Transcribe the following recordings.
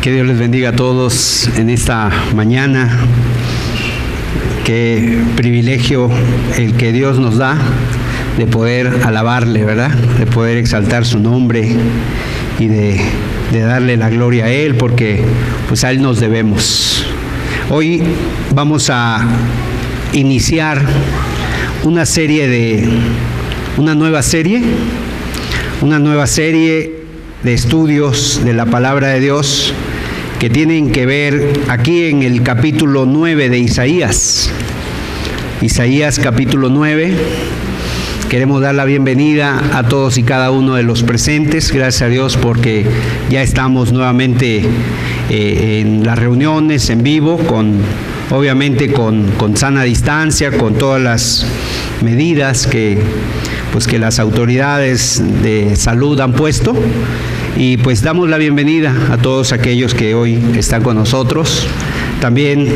Que Dios les bendiga a todos en esta mañana. Qué privilegio el que Dios nos da de poder alabarle, ¿verdad? De poder exaltar su nombre y de darle la gloria a Él, porque pues a Él nos debemos. Hoy vamos a iniciar una nueva serie de estudios de la palabra de Dios que tienen que ver aquí en el capítulo 9 de Isaías. Isaías capítulo 9. Queremos dar la bienvenida a todos y cada uno de los presentes. Gracias a Dios porque ya estamos nuevamente en las reuniones en vivo, obviamente con sana distancia, con todas las medidas que las autoridades de salud han puesto. Y pues damos la bienvenida a todos aquellos que hoy están con nosotros. También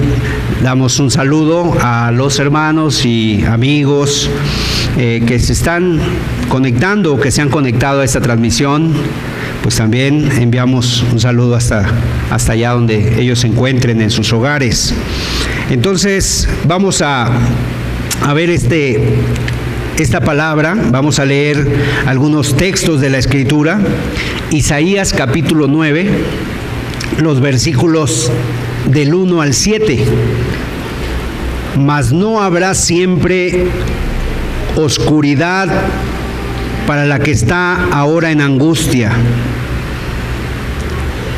damos un saludo a los hermanos y amigos que se están conectando o que se han conectado a esta transmisión. Pues también enviamos un saludo hasta allá donde ellos se encuentren en sus hogares. Entonces vamos a ver esta palabra. Vamos a leer algunos textos de la Escritura. Isaías capítulo 9, los versículos del 1 al 7. Mas no habrá siempre oscuridad para la que está ahora en angustia,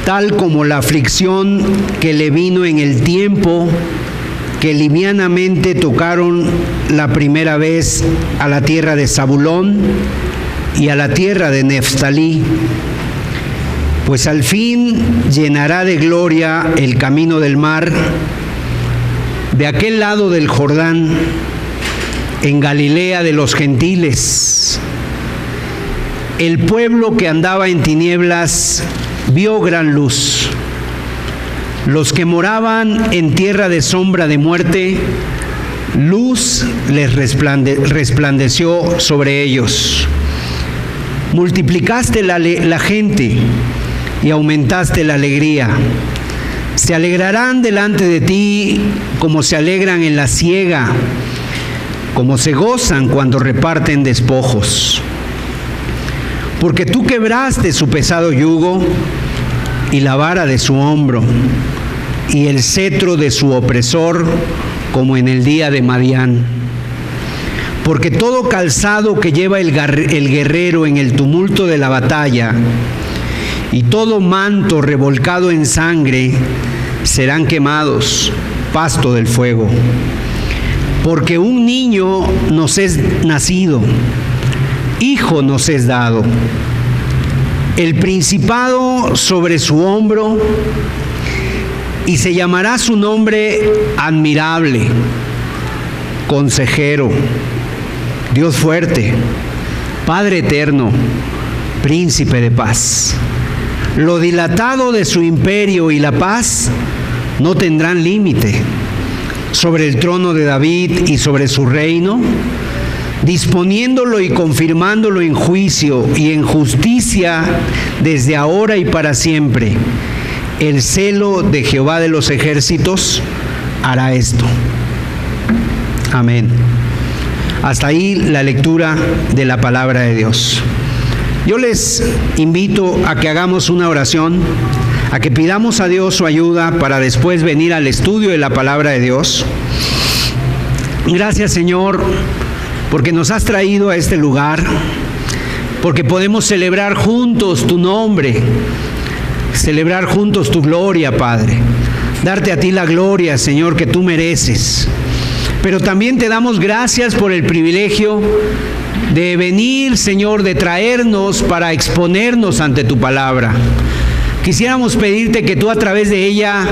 tal como la aflicción que le vino en el tiempo que livianamente tocaron la primera vez a la tierra de Zabulón y a la tierra de Neftalí. Pues al fin llenará de gloria el camino del mar, de aquel lado del Jordán, en Galilea de los gentiles. El pueblo que andaba en tinieblas vio gran luz. Los que moraban en tierra de sombra de muerte, luz les resplandeció sobre ellos. Multiplicaste la gente y aumentaste la alegría. Se alegrarán delante de ti como se alegran en la siega, como se gozan cuando reparten despojos. Porque tú quebraste su pesado yugo y la vara de su hombro, y el cetro de su opresor, como en el día de Madián. Porque todo calzado que lleva el guerrero en el tumulto de la batalla, y todo manto revolcado en sangre, serán quemados, pasto del fuego. Porque un niño nos es nacido, hijo nos es dado, el principado sobre su hombro, y se llamará su nombre admirable, consejero, Dios fuerte, Padre eterno, príncipe de paz. Lo dilatado de su imperio y la paz no tendrán límite sobre el trono de David y sobre su reino, disponiéndolo y confirmándolo en juicio y en justicia desde ahora y para siempre. El celo de Jehová de los ejércitos hará esto. Amén. Hasta ahí la lectura de la palabra de Dios. Yo les invito a que hagamos una oración, a que pidamos a Dios su ayuda para después venir al estudio de la palabra de Dios. Gracias, Señor, porque nos has traído a este lugar, porque podemos celebrar juntos tu nombre, celebrar juntos tu gloria, Padre. Darte a ti la gloria, Señor, que tú mereces. Pero también te damos gracias por el privilegio de venir, Señor, de traernos para exponernos ante tu palabra. Quisiéramos pedirte que tú a través de ella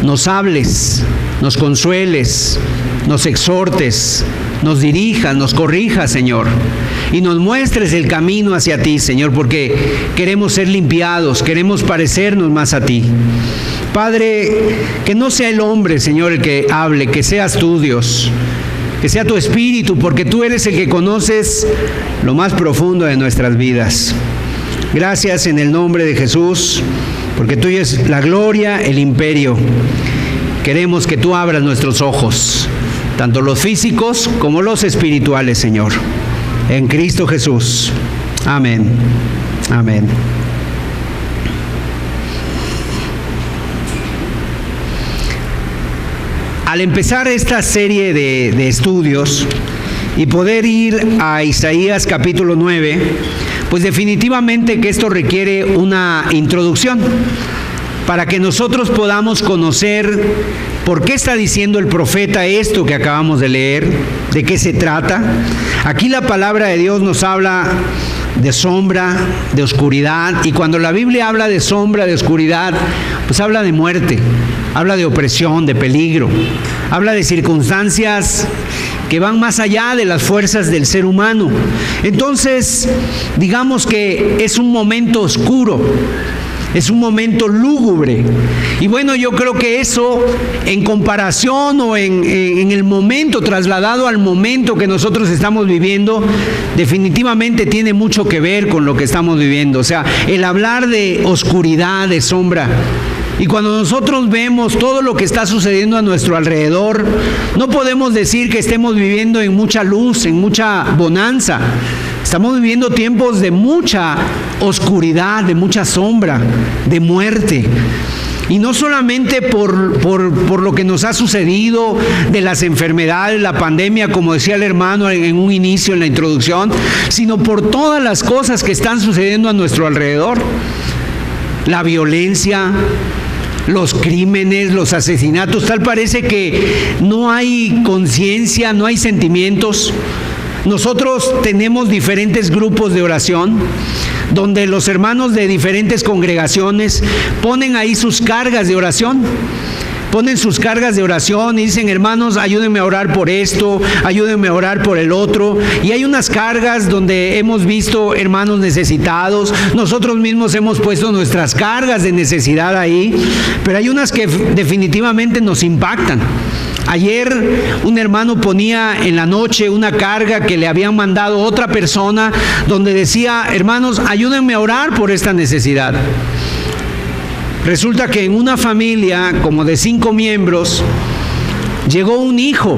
nos hables, nos consueles, nos exhortes, nos dirijas, nos corrijas, Señor, y nos muestres el camino hacia ti, Señor, porque queremos ser limpiados, queremos parecernos más a ti. Padre, que no sea el hombre, Señor, el que hable, que seas tú, Dios, que sea tu Espíritu, porque tú eres el que conoces lo más profundo de nuestras vidas. Gracias en el nombre de Jesús, porque tuya es la gloria, el imperio. Queremos que tú abras nuestros ojos, tanto los físicos como los espirituales, Señor. En Cristo Jesús. Amén. Amén. Al empezar esta serie de estudios y poder ir a Isaías capítulo 9, pues definitivamente que esto requiere una introducción para que nosotros podamos conocer por qué está diciendo el profeta esto que acabamos de leer, de qué se trata. Aquí la palabra de Dios nos habla de sombra, de oscuridad, y cuando la Biblia habla de sombra, de oscuridad, pues habla de muerte, habla de opresión, de peligro, habla de circunstancias que van más allá de las fuerzas del ser humano. Entonces, digamos que es un momento oscuro, es un momento lúgubre. Y bueno, yo creo que eso, en comparación o en el momento, trasladado al momento que nosotros estamos viviendo, definitivamente tiene mucho que ver con lo que estamos viviendo. O sea, el hablar de oscuridad, de sombra. Y cuando nosotros vemos todo lo que está sucediendo a nuestro alrededor, no podemos decir que estemos viviendo en mucha luz, en mucha bonanza. Estamos viviendo tiempos de mucha oscuridad, de mucha sombra, de muerte. Y no solamente por lo que nos ha sucedido, de las enfermedades, la pandemia, como decía el hermano en un inicio, en la introducción, sino por todas las cosas que están sucediendo a nuestro alrededor. La violencia, los crímenes, los asesinatos, tal parece que no hay conciencia, no hay sentimientos. Nosotros tenemos diferentes grupos de oración, donde los hermanos de diferentes congregaciones ponen ahí sus cargas de oración. Ponen sus cargas de oración y dicen: hermanos, ayúdenme a orar por esto, ayúdenme a orar por el otro. Y hay unas cargas donde hemos visto hermanos necesitados. Nosotros mismos hemos puesto nuestras cargas de necesidad ahí, pero hay unas que definitivamente nos impactan. Ayer un hermano ponía en la noche una carga que le habían mandado otra persona, donde decía: hermanos, ayúdenme a orar por esta necesidad. Resulta que en una familia como de 5 miembros llegó un hijo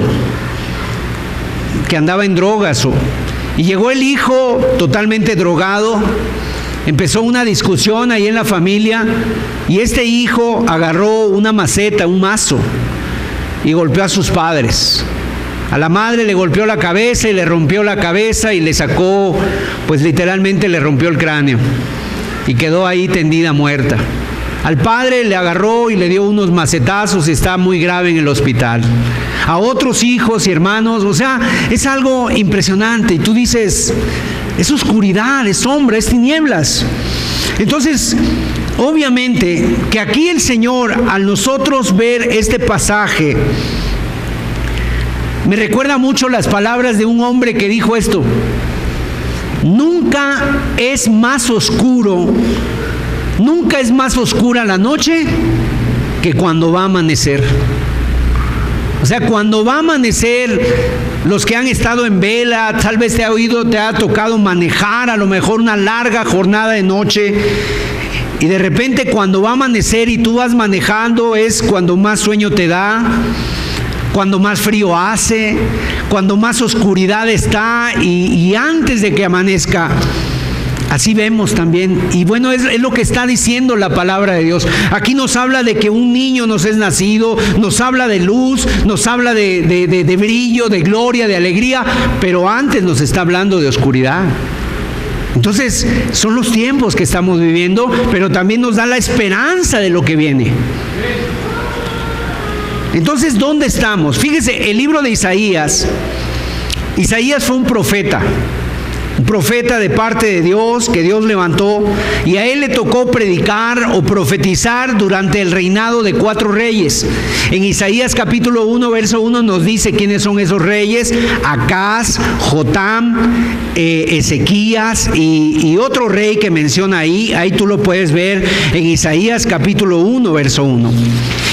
que andaba en drogas, y llegó el hijo totalmente drogado. Empezó una discusión ahí en la familia, y este hijo agarró una maceta, un mazo, y golpeó a sus padres. A la madre le golpeó la cabeza y le rompió la cabeza y le sacó, pues literalmente le rompió el cráneo, y quedó ahí tendida muerta. Al padre le agarró y le dio unos macetazos y está muy grave en el hospital. A otros hijos y hermanos, o sea, es algo impresionante. Y tú dices: es oscuridad, es sombra, es tinieblas. Entonces, obviamente que aquí el Señor, al nosotros ver este pasaje, me recuerda mucho las palabras de un hombre que dijo esto: nunca es más oscuro, nunca es más oscura la noche que cuando va a amanecer. O sea, cuando va a amanecer, los que han estado en vela, tal vez te ha tocado manejar a lo mejor una larga jornada de noche, y de repente cuando va a amanecer y tú vas manejando, es cuando más sueño te da, cuando más frío hace, cuando más oscuridad está, y antes de que amanezca, Así vemos también. Y bueno, es lo que está diciendo la palabra de Dios. Aquí nos habla de que un niño nos es nacido, nos habla de luz, nos habla de brillo, de gloria, de alegría, pero antes nos está hablando de oscuridad. Entonces, son los tiempos que estamos viviendo, pero también nos da la esperanza de lo que viene. Entonces, ¿dónde estamos? Fíjese, el libro de Isaías fue un profeta de parte de Dios, que Dios levantó, y a él le tocó predicar o profetizar durante el reinado de 4 reyes. En Isaías capítulo 1, verso 1 nos dice quiénes son esos reyes: Acaz, Jotam, Ezequías y otro rey que menciona ahí tú lo puedes ver en Isaías capítulo 1, verso 1.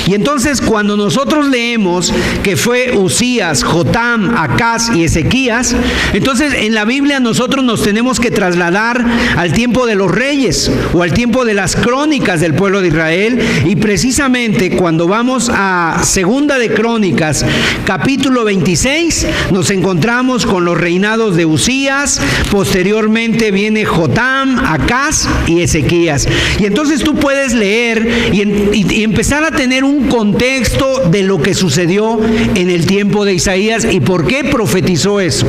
Y entonces cuando nosotros leemos que fue Usías, Jotam, Acaz y Ezequías, entonces en la Biblia nosotros nos tenemos que trasladar al tiempo de los reyes o al tiempo de las crónicas del pueblo de Israel. Y precisamente cuando vamos a Segunda de Crónicas capítulo 26 nos encontramos con los reinados de Usías, posteriormente viene Jotam, Acaz y Ezequías. Y entonces tú puedes leer y empezar a tener un contexto de lo que sucedió en el tiempo de Isaías y por qué profetizó eso.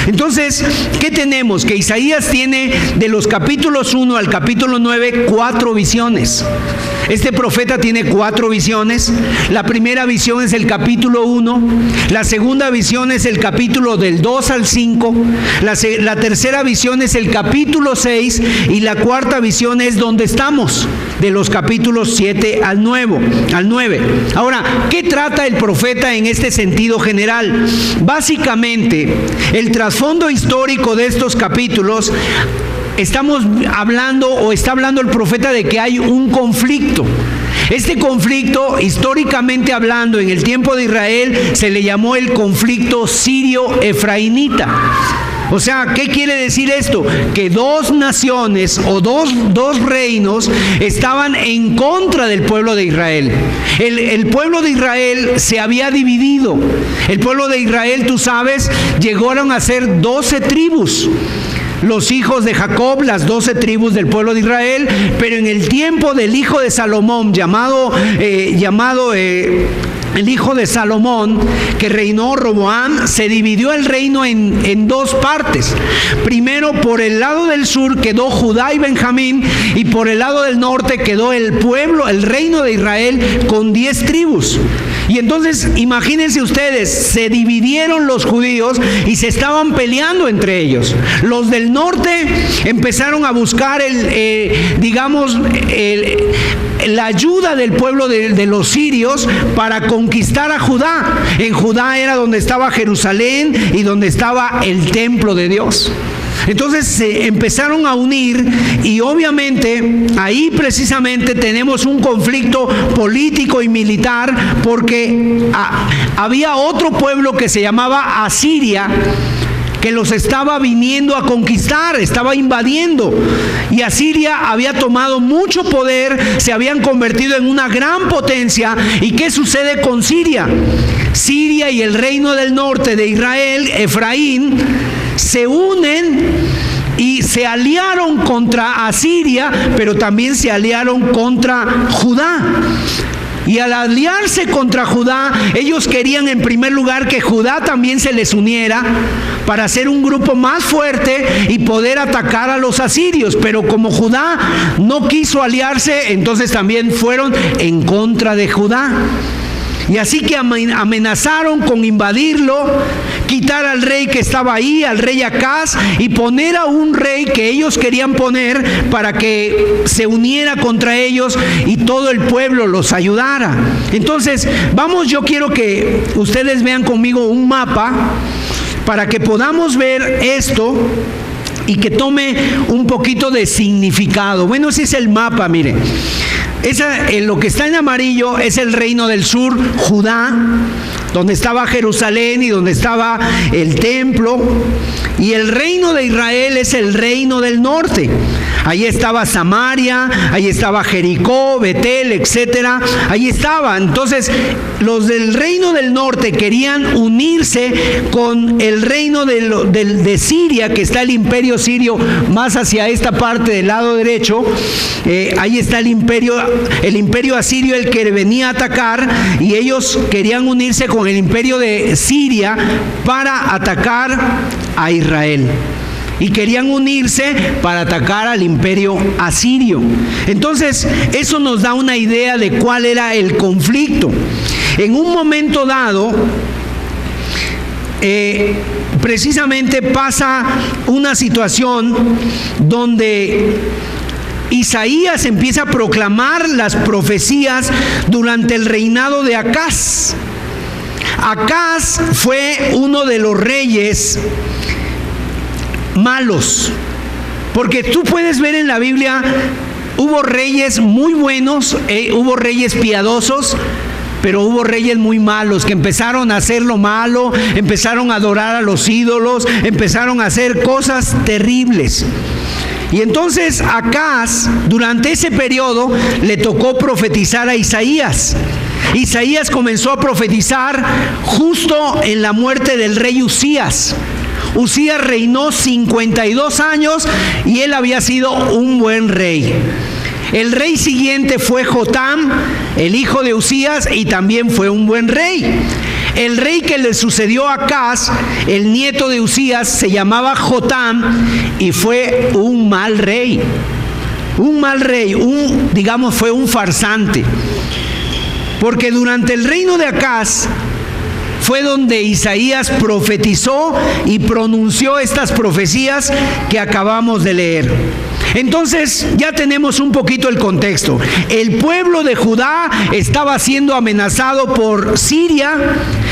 Entonces, ¿qué tenemos? Que Isaías tiene de los capítulos 1 al capítulo 9 4 visiones. Este profeta tiene 4 visiones. La primera visión es el capítulo 1, la segunda visión es el capítulo del 2 al 5, la tercera visión es el capítulo 6 y la cuarta visión es donde estamos, de los capítulos 7 al 9. Ahora, ¿qué trata el profeta en este sentido general? Básicamente, el trasfondo histórico de estos capítulos, está hablando el profeta de que hay un conflicto. Este conflicto, históricamente hablando, en el tiempo de Israel, se le llamó el conflicto sirio-efraínita. O sea, ¿qué quiere decir esto? Que 2 naciones o dos reinos estaban en contra del pueblo de Israel. El pueblo de Israel se había dividido. El pueblo de Israel, tú sabes, llegaron a ser 12 tribus. Los hijos de Jacob, las 12 tribus del pueblo de Israel, pero en el tiempo del hijo de Salomón, llamado el hijo de Salomón, que reinó Roboam, se dividió el reino en 2 partes. Primero, por el lado del sur quedó Judá y Benjamín, y por el lado del norte quedó el reino de Israel con 10 tribus. Y entonces, imagínense ustedes, se dividieron los judíos y se estaban peleando entre ellos. Los del norte empezaron a buscar la ayuda del pueblo de los sirios para conquistar a Judá. En Judá era donde estaba Jerusalén y donde estaba el templo de Dios. Entonces se empezaron a unir y obviamente ahí precisamente tenemos un conflicto político y militar, porque había otro pueblo que se llamaba Asiria, que los estaba viniendo a conquistar, estaba invadiendo. Y Asiria había tomado mucho poder, se habían convertido en una gran potencia. ¿Y qué sucede con Siria? Siria y el reino del norte de Israel, Efraín, se unen y se aliaron contra Asiria, pero también se aliaron contra Judá. Y al aliarse contra Judá, ellos querían en primer lugar que Judá también se les uniera para hacer un grupo más fuerte y poder atacar a los asirios. Pero como Judá no quiso aliarse, entonces también fueron en contra de Judá. Y así que amenazaron con invadirlo, quitar al rey que estaba ahí, al rey Acaz, y poner a un rey que ellos querían poner para que se uniera contra ellos y todo el pueblo los ayudara. Entonces, yo quiero que ustedes vean conmigo un mapa para que podamos ver esto y que tome un poquito de significado. Bueno, ese es el mapa, miren. Lo que está en amarillo es el reino del sur, Judá. donde estaba Jerusalén y donde estaba el templo. Y el reino de Israel es el reino del norte. Ahí estaba Samaria, ahí estaba Jericó, Betel, etcétera. Ahí estaba. Entonces, los del reino del norte querían unirse con el reino de Siria, que está el imperio sirio más hacia esta parte del lado derecho. Ahí está el imperio asirio, el que venía a atacar, y ellos querían unirse con el imperio de Siria para atacar a Israel. Y querían unirse para atacar al imperio asirio. Entonces, eso nos da una idea de cuál era el conflicto. En un momento dado, precisamente pasa una situación donde Isaías empieza a proclamar las profecías durante el reinado de Acaz. Acaz fue uno de los reyes malos, porque tú puedes ver en la Biblia, hubo reyes muy buenos, hubo reyes piadosos, pero hubo reyes muy malos que empezaron a hacer lo malo, empezaron a adorar a los ídolos, empezaron a hacer cosas terribles. Y entonces Acaz, durante ese periodo, le tocó profetizar a Isaías. Isaías comenzó a profetizar justo en la muerte del rey Usías. Usías reinó 52 años y él había sido un buen rey. El rey siguiente fue Jotam, el hijo de Usías, y también fue un buen rey. El rey que le sucedió a Acaz, el nieto de Usías, se llamaba Jotam y fue un mal rey. Un mal rey, fue un farsante. Porque durante el reino de Acaz fue donde Isaías profetizó y pronunció estas profecías que acabamos de leer. Entonces ya tenemos un poquito el contexto. El pueblo de Judá estaba siendo amenazado por Siria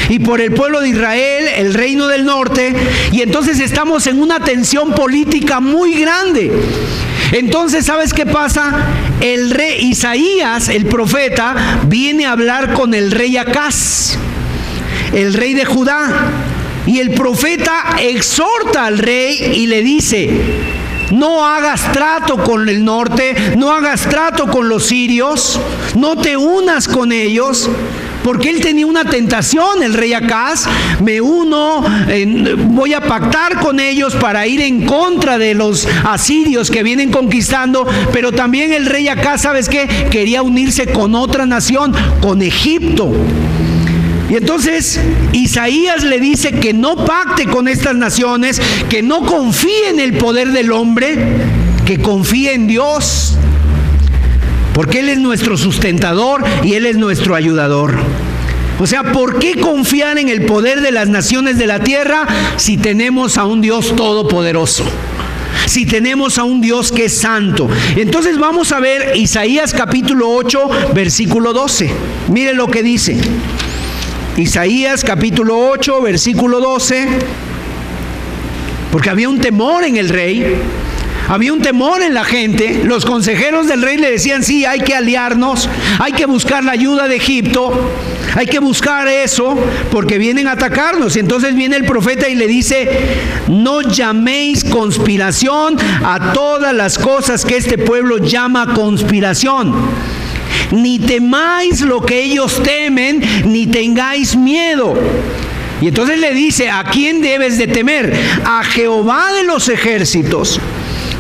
y por el pueblo de Israel, el reino del norte, y entonces estamos en una tensión política muy grande. Entonces, ¿sabes qué pasa? El rey Isaías, el profeta, viene a hablar con el rey Acaz, el rey de Judá, y el profeta exhorta al rey y le dice: no hagas trato con el norte, no hagas trato con los sirios, no te unas con ellos, porque él tenía una tentación, el rey Acaz: me uno, voy a pactar con ellos para ir en contra de los asirios que vienen conquistando. Pero también el rey Acaz, ¿sabes qué? Quería unirse con otra nación, con Egipto. Y entonces Isaías le dice que no pacte con estas naciones, que no confíe en el poder del hombre, que confíe en Dios, porque Él es nuestro sustentador y Él es nuestro ayudador. O sea, ¿por qué confiar en el poder de las naciones de la tierra si tenemos a un Dios todopoderoso? Si tenemos a un Dios que es santo. Entonces vamos a ver Isaías capítulo 8, versículo 12. Mire lo que dice. Isaías capítulo 8, versículo 12, porque había un temor en el rey, había un temor en la gente. Los consejeros del rey le decían: sí, hay que aliarnos, hay que buscar la ayuda de Egipto, hay que buscar eso, porque vienen a atacarnos. Y entonces viene el profeta y le dice: no llaméis conspiración a todas las cosas que este pueblo llama conspiración. Ni temáis lo que ellos temen, ni tengáis miedo. Y entonces le dice: ¿a quién debes de temer? A Jehová de los ejércitos.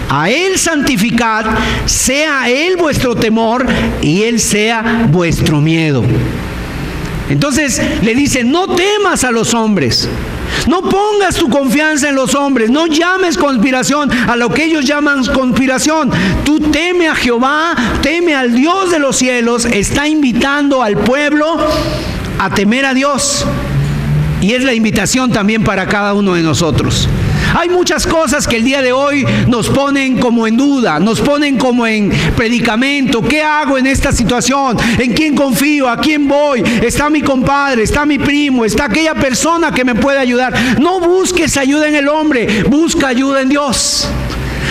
A Él santificad, sea Él vuestro temor y Él sea vuestro miedo. Entonces le dice: no temas a los hombres, no pongas tu confianza en los hombres, no llames conspiración a lo que ellos llaman conspiración. Tú teme a Jehová, teme al Dios de los cielos. Está invitando al pueblo a temer a Dios, y es la invitación también para cada uno de nosotros. Hay muchas cosas que el día de hoy nos ponen como en duda, nos ponen como en predicamento. ¿Qué hago en esta situación? ¿En quién confío? ¿A quién voy? Está mi compadre, está mi primo, está aquella persona que me puede ayudar. No busques ayuda en el hombre, busca ayuda en Dios.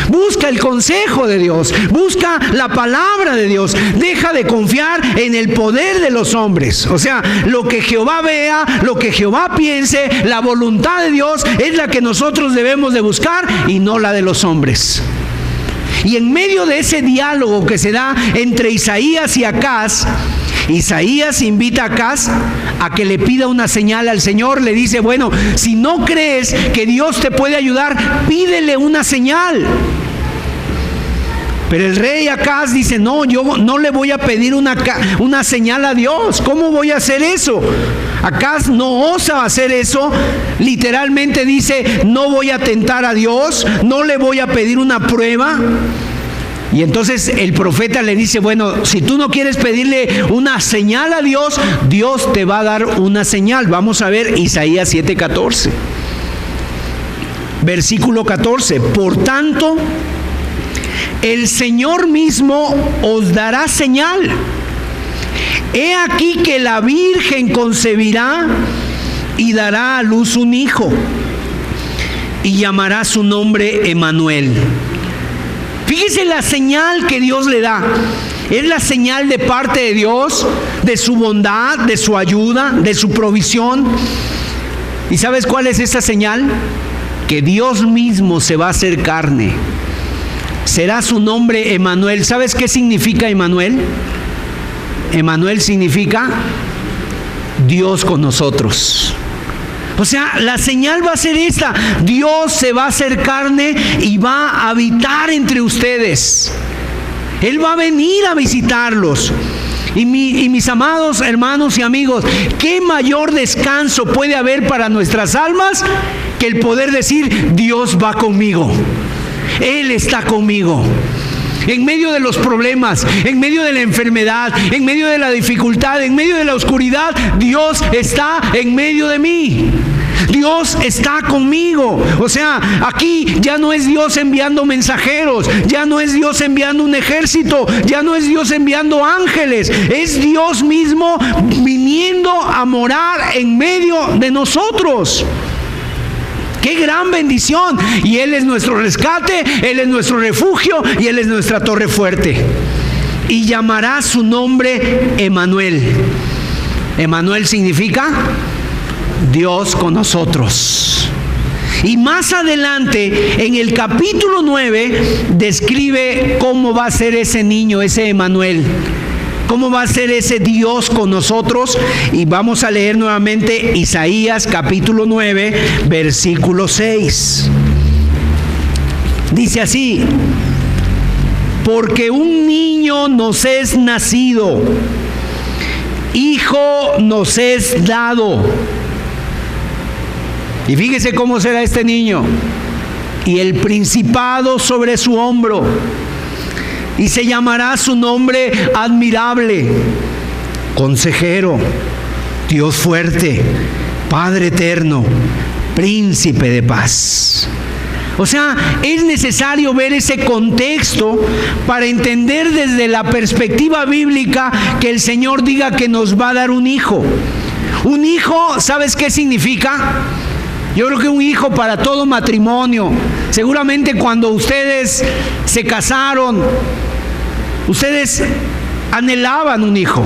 busca el consejo de Dios, busca la palabra de Dios, deja de confiar en el poder de los hombres. O sea, lo que Jehová vea, lo que Jehová piense, la voluntad de Dios es la que nosotros debemos de buscar y no la de los hombres. Y en medio de ese diálogo que se da entre Isaías y Acaz, Isaías invita a Acaz a que le pida una señal al Señor. Le dice, bueno, si no crees que Dios te puede ayudar, pídele una señal. Pero el rey Acaz dice, no, yo no le voy a pedir una señal a Dios. ¿Cómo voy a hacer eso? Acaz no osa hacer eso. Literalmente dice, no voy a tentar a Dios, no le voy a pedir una prueba. Y entonces el profeta le dice, bueno, si tú no quieres pedirle una señal a Dios, Dios te va a dar una señal. Vamos a ver Isaías 7:14. Versículo 14. Por tanto, el Señor mismo os dará señal. He aquí que la Virgen concebirá y dará a luz un hijo, y llamará su nombre Emmanuel. Fíjese la señal que Dios le da. Es la señal de parte de Dios, de su bondad, de su ayuda, de su provisión. ¿Y sabes cuál es esa señal? Que Dios mismo se va a hacer carne. Será su nombre Emmanuel. ¿Sabes qué significa Emmanuel? Emmanuel significa Dios con nosotros. O sea, la señal va a ser esta: Dios se va a hacer carne y va a habitar entre ustedes. Él va a venir a visitarlos. Y mis amados hermanos y amigos, ¿qué mayor descanso puede haber para nuestras almas que el poder decir, Dios va conmigo? Él está conmigo. En medio de los problemas, en medio de la enfermedad, en medio de la dificultad, en medio de la oscuridad, Dios está en medio de mí. Dios está conmigo. O sea, aquí ya no es Dios enviando mensajeros, ya no es Dios enviando un ejército, ya no es Dios enviando ángeles, es Dios mismo viniendo a morar en medio de nosotros. ¡Qué gran bendición! Y Él es nuestro rescate, Él es nuestro refugio y Él es nuestra torre fuerte. Y llamará su nombre Emmanuel. Emmanuel significa Dios con nosotros. Y más adelante, en el capítulo 9, describe cómo va a ser ese niño, ese Emmanuel. ¿Cómo va a ser ese Dios con nosotros? Y vamos a leer nuevamente Isaías capítulo 9, versículo 6. Dice así: porque un niño nos es nacido, hijo nos es dado. Y fíjese cómo será este niño. Y el principado sobre su hombro. Y se llamará su nombre Admirable, Consejero, Dios fuerte, Padre eterno, Príncipe de paz. O sea, es necesario ver ese contexto para entender desde la perspectiva bíblica que el Señor diga que nos va a dar un hijo. Un hijo, ¿sabes qué significa? Yo creo que un hijo para todo matrimonio. Seguramente cuando ustedes se casaron, ustedes anhelaban un hijo.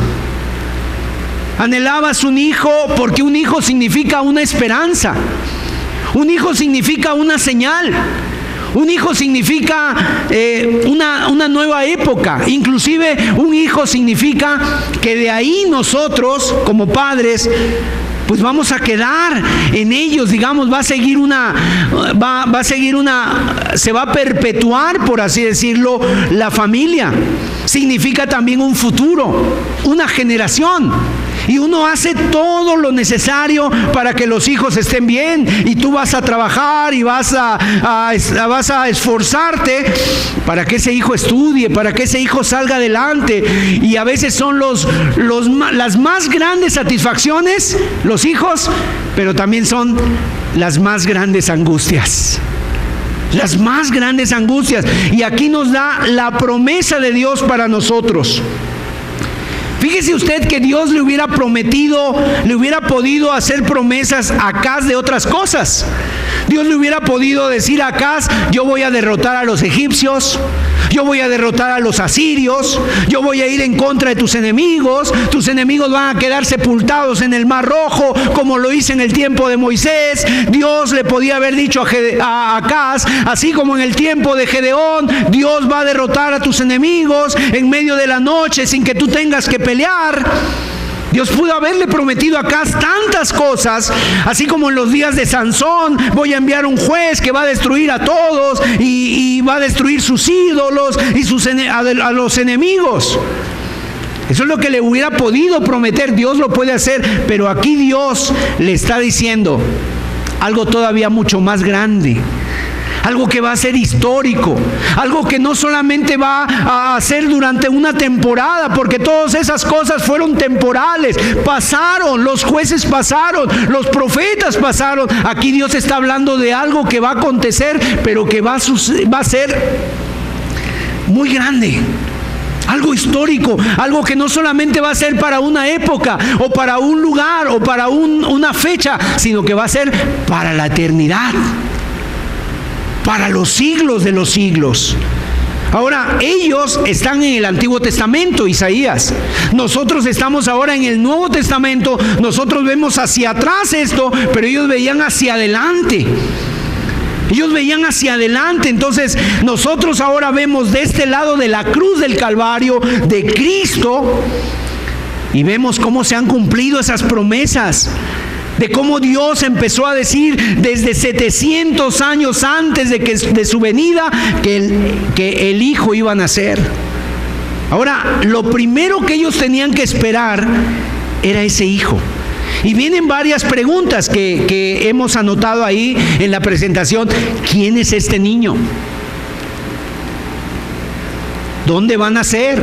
Anhelabas un hijo porque un hijo significa una esperanza. Un hijo significa una señal. Un hijo significa una nueva época. Inclusive un hijo significa que de ahí nosotros como padres pues vamos a quedar en ellos, digamos, se va a perpetuar, por así decirlo, la familia. Significa también un futuro, una generación. Y uno hace todo lo necesario para que los hijos estén bien. Y tú vas a trabajar y vas a esforzarte para que ese hijo estudie, para que ese hijo salga adelante. Y a veces son las más grandes satisfacciones, los hijos, pero también son las más grandes angustias. Las más grandes angustias. Y aquí nos da la promesa de Dios para nosotros. Fíjese usted que Dios le hubiera prometido, le hubiera podido hacer promesas a Acaz de otras cosas. Dios le hubiera podido decir a Acaz: yo voy a derrotar a los egipcios, yo voy a derrotar a los asirios, yo voy a ir en contra de tus enemigos van a quedar sepultados en el Mar Rojo, como lo hice en el tiempo de Moisés. Dios le podía haber dicho a Acaz, así como en el tiempo de Gedeón: Dios va a derrotar a tus enemigos en medio de la noche sin que tú tengas que pelear. Dios pudo haberle prometido a Acaz tantas cosas, así como en los días de Sansón: voy a enviar un juez que va a destruir a todos y va a destruir sus ídolos y a los enemigos. Eso es lo que le hubiera podido prometer. Dios lo puede hacer, pero aquí Dios le está diciendo algo todavía mucho más grande. Algo que va a ser histórico, algo que no solamente va a hacer durante una temporada, porque todas esas cosas fueron temporales, pasaron, los jueces pasaron, los profetas pasaron. Aquí Dios está hablando de algo que va a acontecer, pero que va a ser muy grande. Algo histórico, algo que no solamente va a ser para una época o para un lugar o para una fecha, sino que va a ser para la eternidad, para los siglos de los siglos. Ahora, ellos están en el Antiguo Testamento, Isaías. Nosotros estamos ahora en el Nuevo Testamento. Nosotros vemos hacia atrás esto, pero ellos veían hacia adelante. Ellos veían hacia adelante. Entonces nosotros ahora vemos de este lado de la cruz del Calvario de Cristo y vemos cómo se han cumplido esas promesas, de cómo Dios empezó a decir desde 700 años antes de su venida que el Hijo iba a nacer. Ahora, lo primero que ellos tenían que esperar era ese Hijo. Y vienen varias preguntas que hemos anotado ahí en la presentación. ¿Quién es este niño? ¿Dónde va a nacer?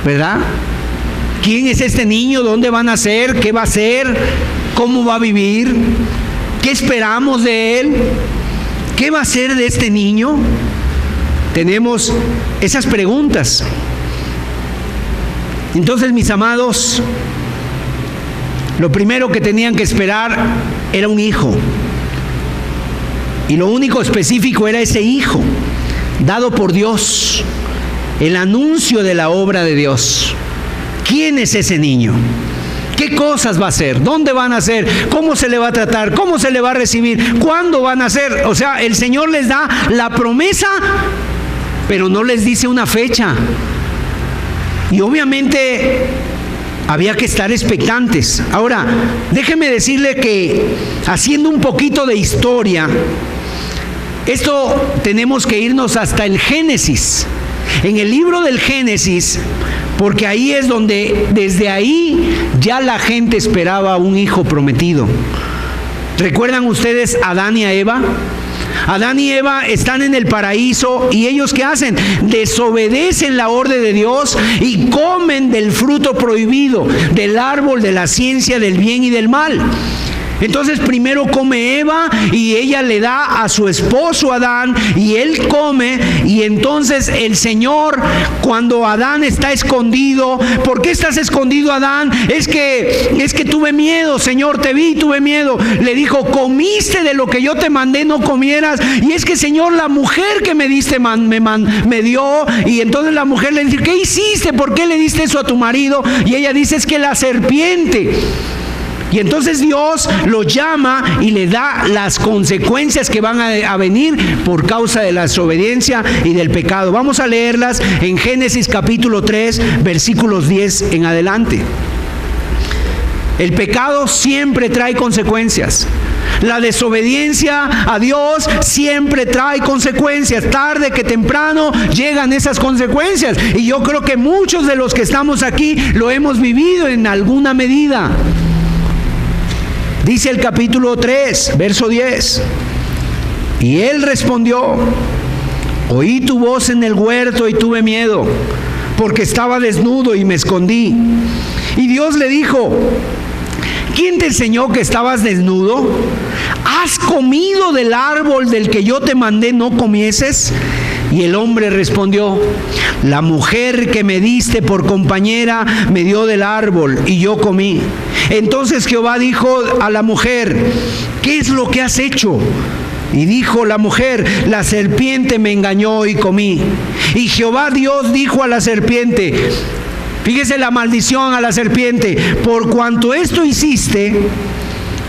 ¿Verdad? ¿Quién es este niño? ¿Dónde va a nacer? ¿Qué va a hacer? ¿Cómo va a vivir? ¿Qué esperamos de él? ¿Qué va a hacer de este niño? Tenemos esas preguntas. Entonces, mis amados, lo primero que tenían que esperar era un hijo. Y lo único específico era ese hijo, dado por Dios, el anuncio de la obra de Dios. ¿Quién es ese niño? ¿Qué cosas va a hacer? ¿Dónde van a hacer? ¿Cómo se le va a tratar? ¿Cómo se le va a recibir? ¿Cuándo van a hacer? O sea, el Señor les da la promesa, pero no les dice una fecha. Y obviamente había que estar expectantes. Ahora, déjeme decirle que, haciendo un poquito de historia, esto tenemos que irnos hasta el Génesis. En el libro del Génesis, porque ahí es donde, desde ahí, ya la gente esperaba un hijo prometido. ¿Recuerdan ustedes a Adán y a Eva? Adán y Eva están en el paraíso y ellos ¿qué hacen? Desobedecen la orden de Dios y comen del fruto prohibido, del árbol de la ciencia del bien y del mal. Entonces primero come Eva y ella le da a su esposo Adán y él come, y entonces el Señor, cuando Adán está escondido, ¿por qué estás escondido, Adán? Es que tuve miedo, Señor, te vi, tuve miedo. Le dijo: comiste de lo que yo te mandé, no comieras. Y es que, Señor, la mujer que me diste me dio. Y entonces la mujer le dice: ¿qué hiciste? ¿Por qué le diste eso a tu marido? Y ella dice: es que la serpiente. Y entonces Dios lo llama y le da las consecuencias que van a venir por causa de la desobediencia y del pecado. Vamos a leerlas en Génesis capítulo 3, versículos 10 en adelante. El pecado siempre trae consecuencias. La desobediencia a Dios siempre trae consecuencias. Tarde que temprano llegan esas consecuencias. Y yo creo que muchos de los que estamos aquí lo hemos vivido en alguna medida. Dice el capítulo 3, verso 10. Y él respondió: oí tu voz en el huerto y tuve miedo, porque estaba desnudo y me escondí. Y Dios le dijo: ¿quién te enseñó que estabas desnudo? ¿Has comido del árbol del que yo te mandé no comieses? Y el hombre respondió: la mujer que me diste por compañera me dio del árbol y yo comí. Entonces Jehová dijo a la mujer: ¿qué es lo que has hecho? Y dijo la mujer: la serpiente me engañó y comí. Y Jehová Dios dijo a la serpiente, fíjese la maldición a la serpiente: por cuanto esto hiciste,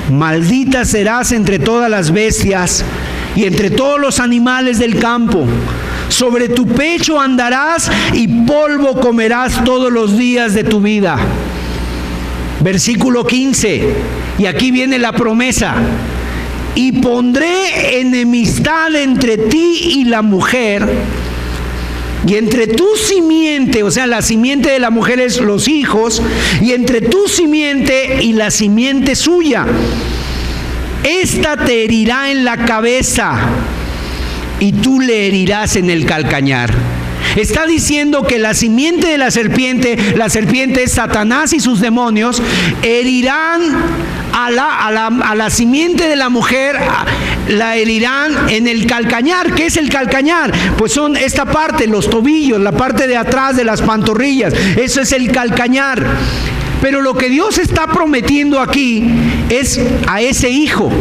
maldita serás entre todas las bestias y entre todos los animales del campo. Sobre tu pecho andarás y polvo comerás todos los días de tu vida. Versículo 15, y aquí viene la promesa: y pondré enemistad entre ti y la mujer, y entre tu simiente, o sea, la simiente de la mujer es los hijos, y entre tu simiente y la simiente suya. Esta te herirá en la cabeza y tú le herirás en el calcañar. Está diciendo que la simiente de la serpiente es Satanás y sus demonios, herirán a la simiente de la mujer, la herirán en el calcañar. ¿Qué es el calcañar? Pues son esta parte, los tobillos, la parte de atrás de las pantorrillas. Eso es el calcañar. Pero lo que Dios está prometiendo aquí es a ese hijo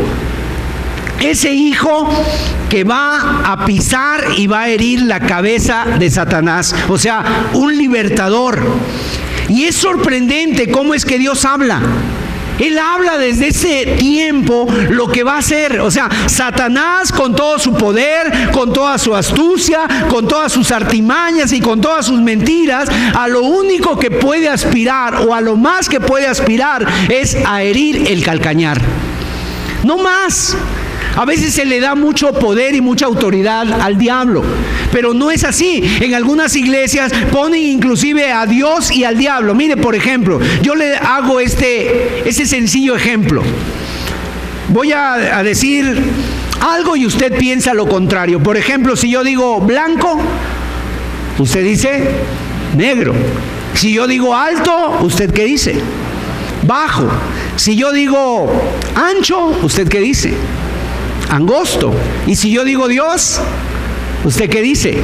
que va a pisar y va a herir la cabeza de Satanás, o sea, un libertador. Y es sorprendente cómo es que Dios habla. Él habla desde ese tiempo lo que va a hacer. O sea, Satanás, con todo su poder, con toda su astucia, con todas sus artimañas y con todas sus mentiras, a lo único que puede aspirar, o a lo más que puede aspirar, es a herir el calcañar. No más. A veces se le da mucho poder y mucha autoridad al diablo, pero no es así. En algunas iglesias ponen inclusive a Dios y al diablo. Mire, por ejemplo, yo le hago este sencillo ejemplo. Voy a decir algo y usted piensa lo contrario. Por ejemplo, si yo digo blanco, usted dice negro. Si yo digo alto, ¿usted qué dice? Bajo. Si yo digo ancho, ¿usted qué dice? Angosto. Y si yo digo Dios, ¿usted qué dice?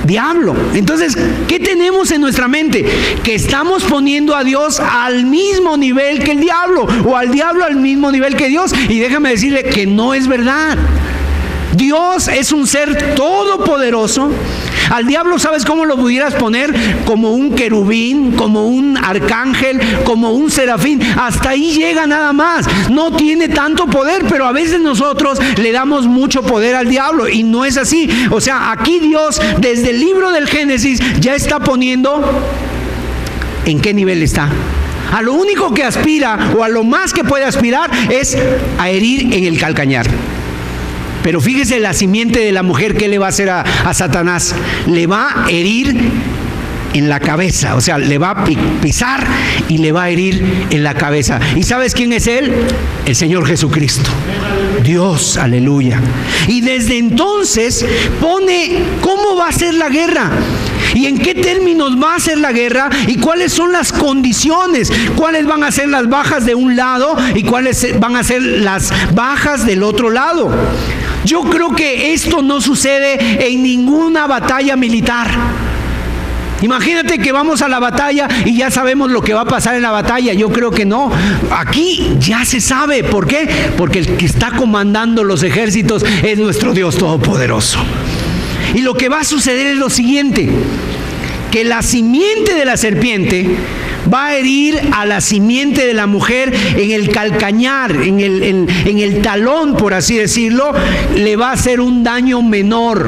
Diablo. Entonces, ¿qué tenemos en nuestra mente? Que estamos poniendo a Dios al mismo nivel que el diablo, o al diablo al mismo nivel que Dios. Y déjame decirle que no es verdad. Dios es un ser todopoderoso. Al diablo, ¿sabes cómo lo pudieras poner? Como un querubín, como un arcángel, como un serafín. Hasta ahí llega nada más. No tiene tanto poder, pero a veces nosotros le damos mucho poder al diablo y no es así. O sea, aquí Dios, desde el libro del Génesis, ya está poniendo en qué nivel está. A lo único que aspira, o a lo más que puede aspirar, es a herir en el calcañar. Pero fíjese la simiente de la mujer, ¿qué le va a hacer a Satanás? Le va a herir en la cabeza, o sea, le va a pisar y le va a herir en la cabeza. ¿Y sabes quién es él? El Señor Jesucristo. Dios, aleluya. Y desde entonces pone cómo va a ser la guerra. ¿Y en qué términos va a ser la guerra? ¿Y cuáles son las condiciones? ¿Cuáles van a ser las bajas de un lado y cuáles van a ser las bajas del otro lado? Yo creo que esto no sucede en ninguna batalla militar. Imagínate que vamos a la batalla y ya sabemos lo que va a pasar en la batalla. Yo creo que no. Aquí ya se sabe. ¿Por qué? Porque el que está comandando los ejércitos es nuestro Dios Todopoderoso. Y lo que va a suceder es lo siguiente: que la simiente de la serpiente va a herir a la simiente de la mujer en el calcañar, en el talón, por así decirlo. Le va a hacer un daño menor.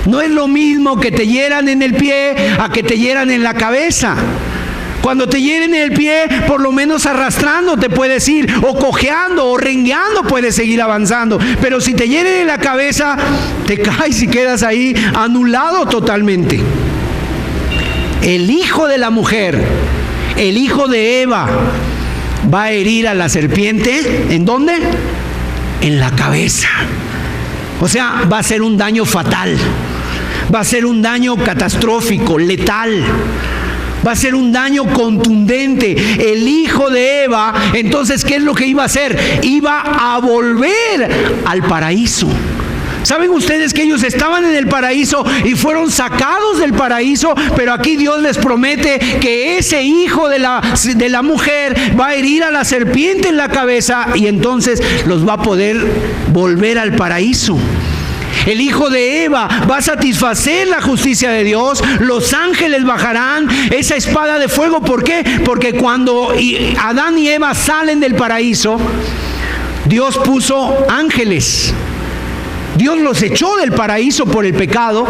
No es lo mismo que te hieran en el pie a que te hieran en la cabeza. Cuando te hieren en el pie, por lo menos arrastrando te puedes ir, o cojeando o rengueando puedes seguir avanzando. Pero si te hieren en la cabeza, te caes y quedas ahí anulado totalmente. El hijo de la mujer, el hijo de Eva, va a herir a la serpiente. ¿En dónde? En la cabeza. O sea, va a ser un daño fatal. Va a ser un daño catastrófico, letal. Va a ser un daño contundente. El hijo de Eva, entonces, ¿qué es lo que iba a hacer? Iba a volver al paraíso. ¿Saben ustedes que ellos estaban en el paraíso y fueron sacados del paraíso? Pero aquí Dios les promete que ese hijo de la mujer va a herir a la serpiente en la cabeza y entonces los va a poder volver al paraíso. El hijo de Eva va a satisfacer la justicia de Dios. Los ángeles bajarán esa espada de fuego. ¿Por qué? Porque cuando Adán y Eva salen del paraíso, Dios puso ángeles. Dios los echó del paraíso por el pecado.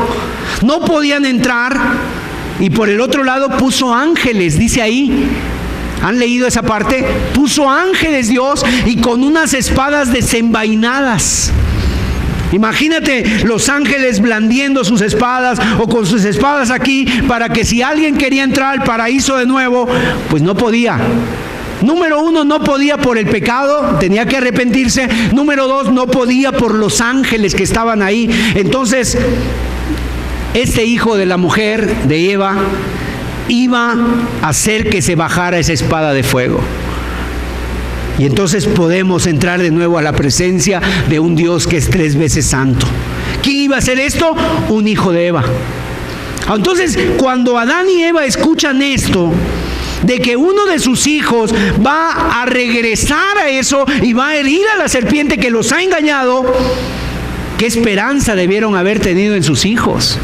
No podían entrar. Y por el otro lado puso ángeles, dice ahí. ¿Han leído esa parte? Puso ángeles Dios y con unas espadas desenvainadas. Imagínate los ángeles blandiendo sus espadas o con sus espadas aquí para que si alguien quería entrar al paraíso de nuevo, pues no podía. Número 1, no podía por el pecado, tenía que arrepentirse. Número 2, no podía por los ángeles que estaban ahí. Entonces, este hijo de la mujer, de Eva, iba a hacer que se bajara esa espada de fuego. Y entonces podemos entrar de nuevo a la presencia de un Dios que es 3 veces santo. ¿Quién iba a hacer esto? Un hijo de Eva. Entonces, cuando Adán y Eva escuchan esto, de que uno de sus hijos va a regresar a eso y va a herir a la serpiente que los ha engañado, ¿qué esperanza debieron haber tenido en sus hijos?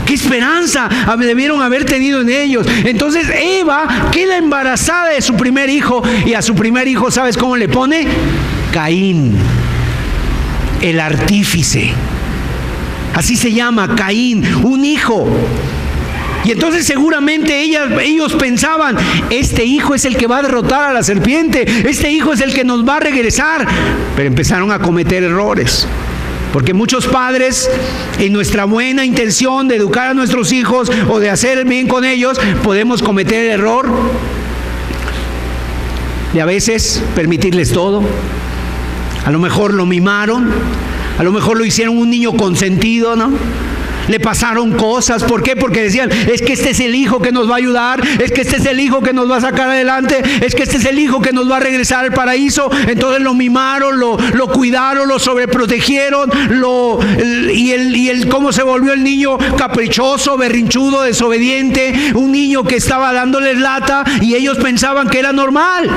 ¿Qué esperanza debieron haber tenido en ellos? Entonces Eva queda embarazada de su primer hijo y a su primer hijo, ¿sabes cómo le pone? Caín, el artífice. Así se llama, Caín, un hijo. Y entonces seguramente ellos pensaban, este hijo es el que va a derrotar a la serpiente, este hijo es el que nos va a regresar. Pero empezaron a cometer errores. Porque muchos padres, en nuestra buena intención de educar a nuestros hijos o de hacer el bien con ellos, podemos cometer el error de a veces permitirles todo. A lo mejor lo mimaron, a lo mejor lo hicieron un niño consentido, ¿no? Le pasaron cosas. ¿Por qué? Porque decían, es que este es el hijo que nos va a ayudar, es que este es el hijo que nos va a sacar adelante, es que este es el hijo que nos va a regresar al paraíso. Entonces lo mimaron, lo cuidaron, lo sobreprotegieron, cómo se volvió el niño caprichoso, berrinchudo, desobediente, un niño que estaba dándoles lata y ellos pensaban que era normal.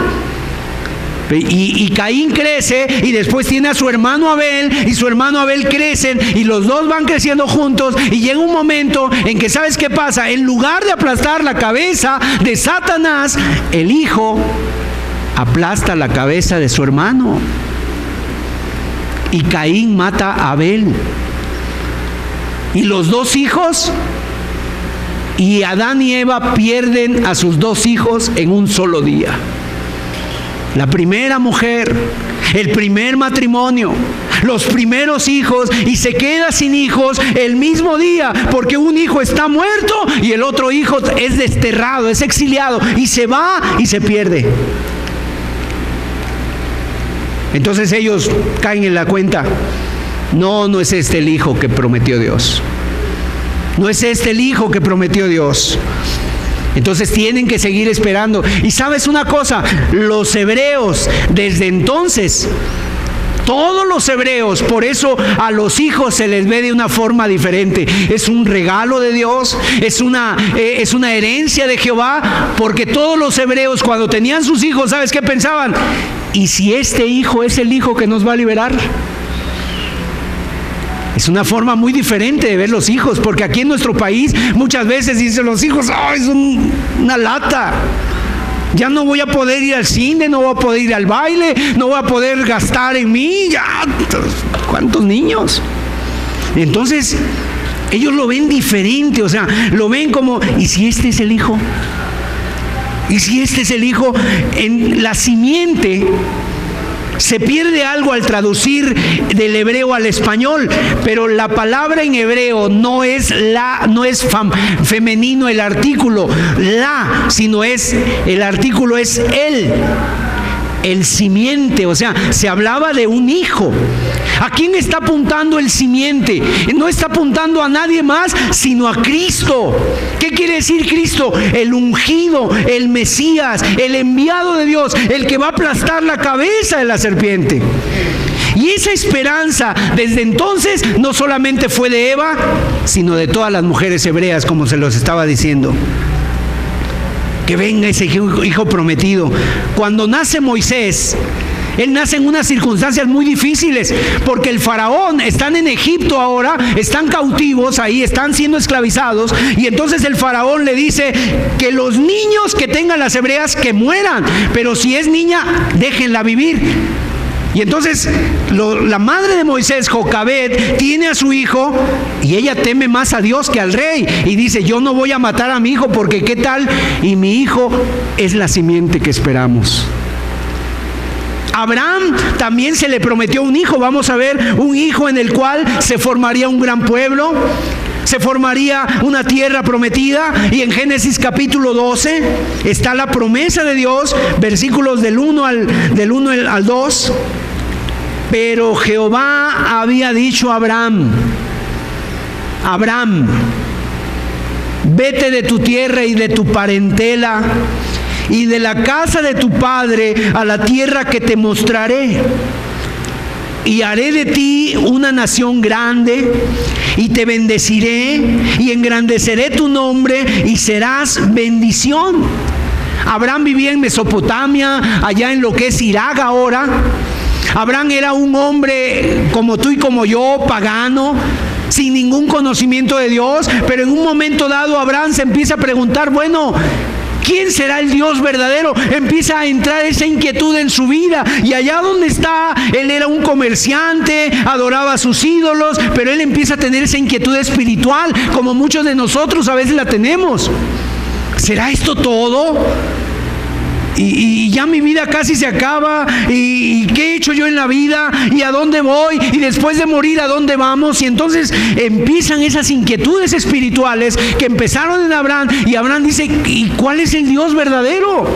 Y Caín crece y después tiene a su hermano Abel y su hermano Abel crecen y los dos van creciendo juntos y llega un momento en que ¿sabes qué pasa? En lugar de aplastar la cabeza de Satanás, el hijo aplasta la cabeza de su hermano y Caín mata a Abel. Y los dos hijos, y Adán y Eva pierden a sus 2 hijos en un solo día. La primera mujer, el primer matrimonio, los primeros hijos, y se queda sin hijos el mismo día porque un hijo está muerto y el otro hijo es desterrado, es exiliado y se va y se pierde. Entonces ellos caen en la cuenta, no es este el hijo que prometió Dios. No es este el hijo que prometió Dios. Entonces tienen que seguir esperando. Y sabes una cosa, los hebreos desde entonces, todos los hebreos, por eso a los hijos se les ve de una forma diferente. Es un regalo de Dios, es una herencia de Jehová, porque todos los hebreos cuando tenían sus hijos, ¿sabes qué pensaban? ¿Y si este hijo es el hijo que nos va a liberar? Es una forma muy diferente de ver los hijos, porque aquí en nuestro país muchas veces dicen los hijos, es una lata. Ya no voy a poder ir al cine, no voy a poder ir al baile, no voy a poder gastar en mí. Ya, ¿cuántos niños? Entonces, ellos lo ven diferente, o sea, lo ven como, ¿y si este es el hijo? ¿Y si este es el hijo? En la simiente se pierde algo al traducir del hebreo al español, pero la palabra en hebreo no es femenino el artículo, la, sino el artículo es el simiente, o sea, se hablaba de un hijo. ¿A quién está apuntando el simiente? No está apuntando a nadie más, sino a Cristo. ¿Qué quiere decir Cristo? El ungido, el Mesías, el enviado de Dios, el que va a aplastar la cabeza de la serpiente. Y esa esperanza desde entonces no solamente fue de Eva, sino de todas las mujeres hebreas, como se los estaba diciendo. Que venga ese hijo prometido. Cuando nace Moisés, él nace en unas circunstancias muy difíciles, porque el faraón, están en Egipto ahora, están cautivos ahí, están siendo esclavizados, y entonces el faraón le dice que los niños que tengan las hebreas que mueran, pero si es niña, déjenla vivir. Y entonces la madre de Moisés, Jocabed, tiene a su hijo y ella teme más a Dios que al rey, y dice: yo no voy a matar a mi hijo, porque qué tal, y mi hijo es la simiente que esperamos. Abraham también se le prometió un hijo. Vamos a ver, un hijo en el cual se formaría un gran pueblo, se formaría una tierra prometida. Y en Génesis capítulo 12 está la promesa de Dios, versículos del 1 al 2. Pero Jehová había dicho a Abraham: Abraham, vete de tu tierra y de tu parentela y de la casa de tu padre a la tierra que te mostraré, y haré de ti una nación grande, y te bendeciré y engrandeceré tu nombre, y serás bendición. Abraham vivía en Mesopotamia, allá en lo que es Irak ahora. Abraham era un hombre como tú y como yo, pagano, sin ningún conocimiento de Dios, pero en un momento dado Abraham se empieza a preguntar: bueno, ¿quién será el Dios verdadero? Empieza a entrar esa inquietud en su vida. Y allá donde está, él era un comerciante, adoraba a sus ídolos, pero él empieza a tener esa inquietud espiritual, como muchos de nosotros a veces la tenemos. ¿Será esto todo? Y ya mi vida casi se acaba, y ¿qué he hecho yo en la vida? ¿Y a dónde voy? Y después de morir, ¿a dónde vamos? Y entonces empiezan esas inquietudes espirituales que empezaron en Abraham, y Abraham dice: ¿y cuál es el Dios verdadero?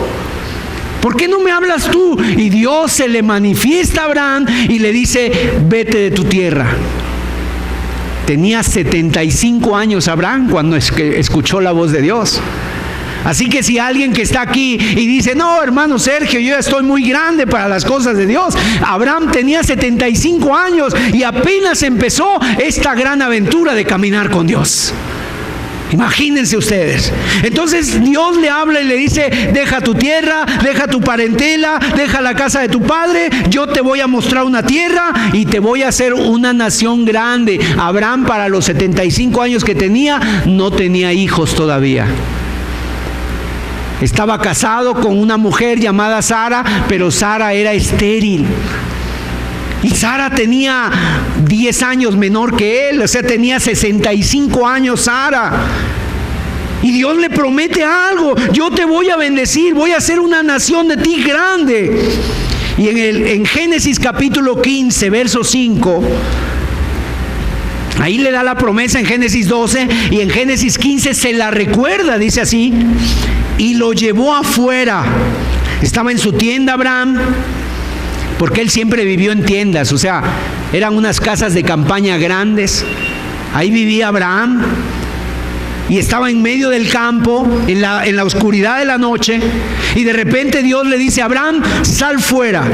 ¿Por qué no me hablas tú? Y Dios se le manifiesta a Abraham y le dice: vete de tu tierra. Tenía 75 años Abraham cuando escuchó la voz de Dios. Así que si alguien que está aquí y dice: no, hermano Sergio, yo ya estoy muy grande para las cosas de Dios. Abraham tenía 75 años y apenas empezó esta gran aventura de caminar con Dios. Imagínense ustedes. Entonces Dios le habla y le dice: deja tu tierra, deja tu parentela, deja la casa de tu padre, yo te voy a mostrar una tierra y te voy a hacer una nación grande. Abraham, para los 75 años que tenía, no tenía hijos todavía. Estaba casado con una mujer llamada Sara, pero Sara era estéril. Y Sara tenía 10 años menor que él, o sea, tenía 65 años Sara. Y Dios le promete algo: yo te voy a bendecir, voy a hacer una nación de ti grande. Y en Génesis capítulo 15, verso 5, ahí le da la promesa en Génesis 12, y en Génesis 15 se la recuerda, dice así: y lo llevó afuera. Estaba en su tienda Abraham, porque él siempre vivió en tiendas, o sea, eran unas casas de campaña grandes. Ahí vivía Abraham, y estaba en medio del campo, en la oscuridad de la noche, y de repente Dios le dice: Abraham, sal fuera,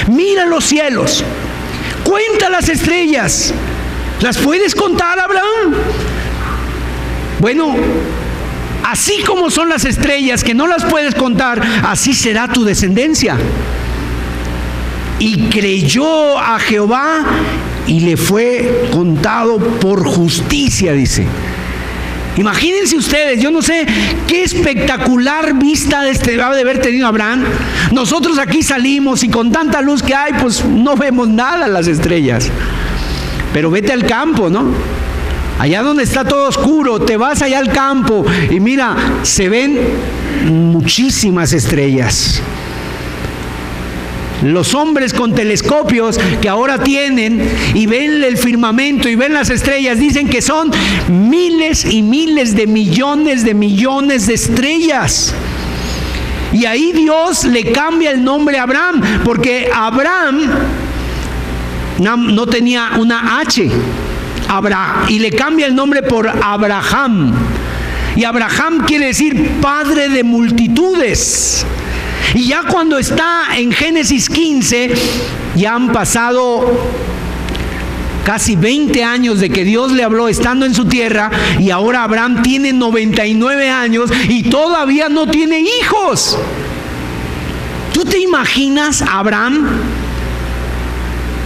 mira los cielos, cuenta las estrellas. ¿Las puedes contar, Abraham? Bueno, así como son las estrellas que no las puedes contar, así será tu descendencia. Y creyó a Jehová y le fue contado por justicia, dice. Imagínense ustedes, yo no sé qué espectacular vista ha de haber tenido Abraham. Nosotros aquí salimos y con tanta luz que hay, pues no vemos nada las estrellas. Pero vete al campo, ¿no? Allá donde está todo oscuro, te vas allá al campo y mira, se ven muchísimas estrellas. Los hombres con telescopios que ahora tienen y ven el firmamento y ven las estrellas, dicen que son miles y miles de millones de estrellas. Y ahí Dios le cambia el nombre a Abraham, porque Abraham no tenía una H, y le cambia el nombre por Abraham. Y Abraham quiere decir padre de multitudes. Y ya cuando está en Génesis 15, ya han pasado casi 20 años de que Dios le habló estando en su tierra, y ahora Abraham tiene 99 años y todavía no tiene hijos. ¿Tú te imaginas a Abraham?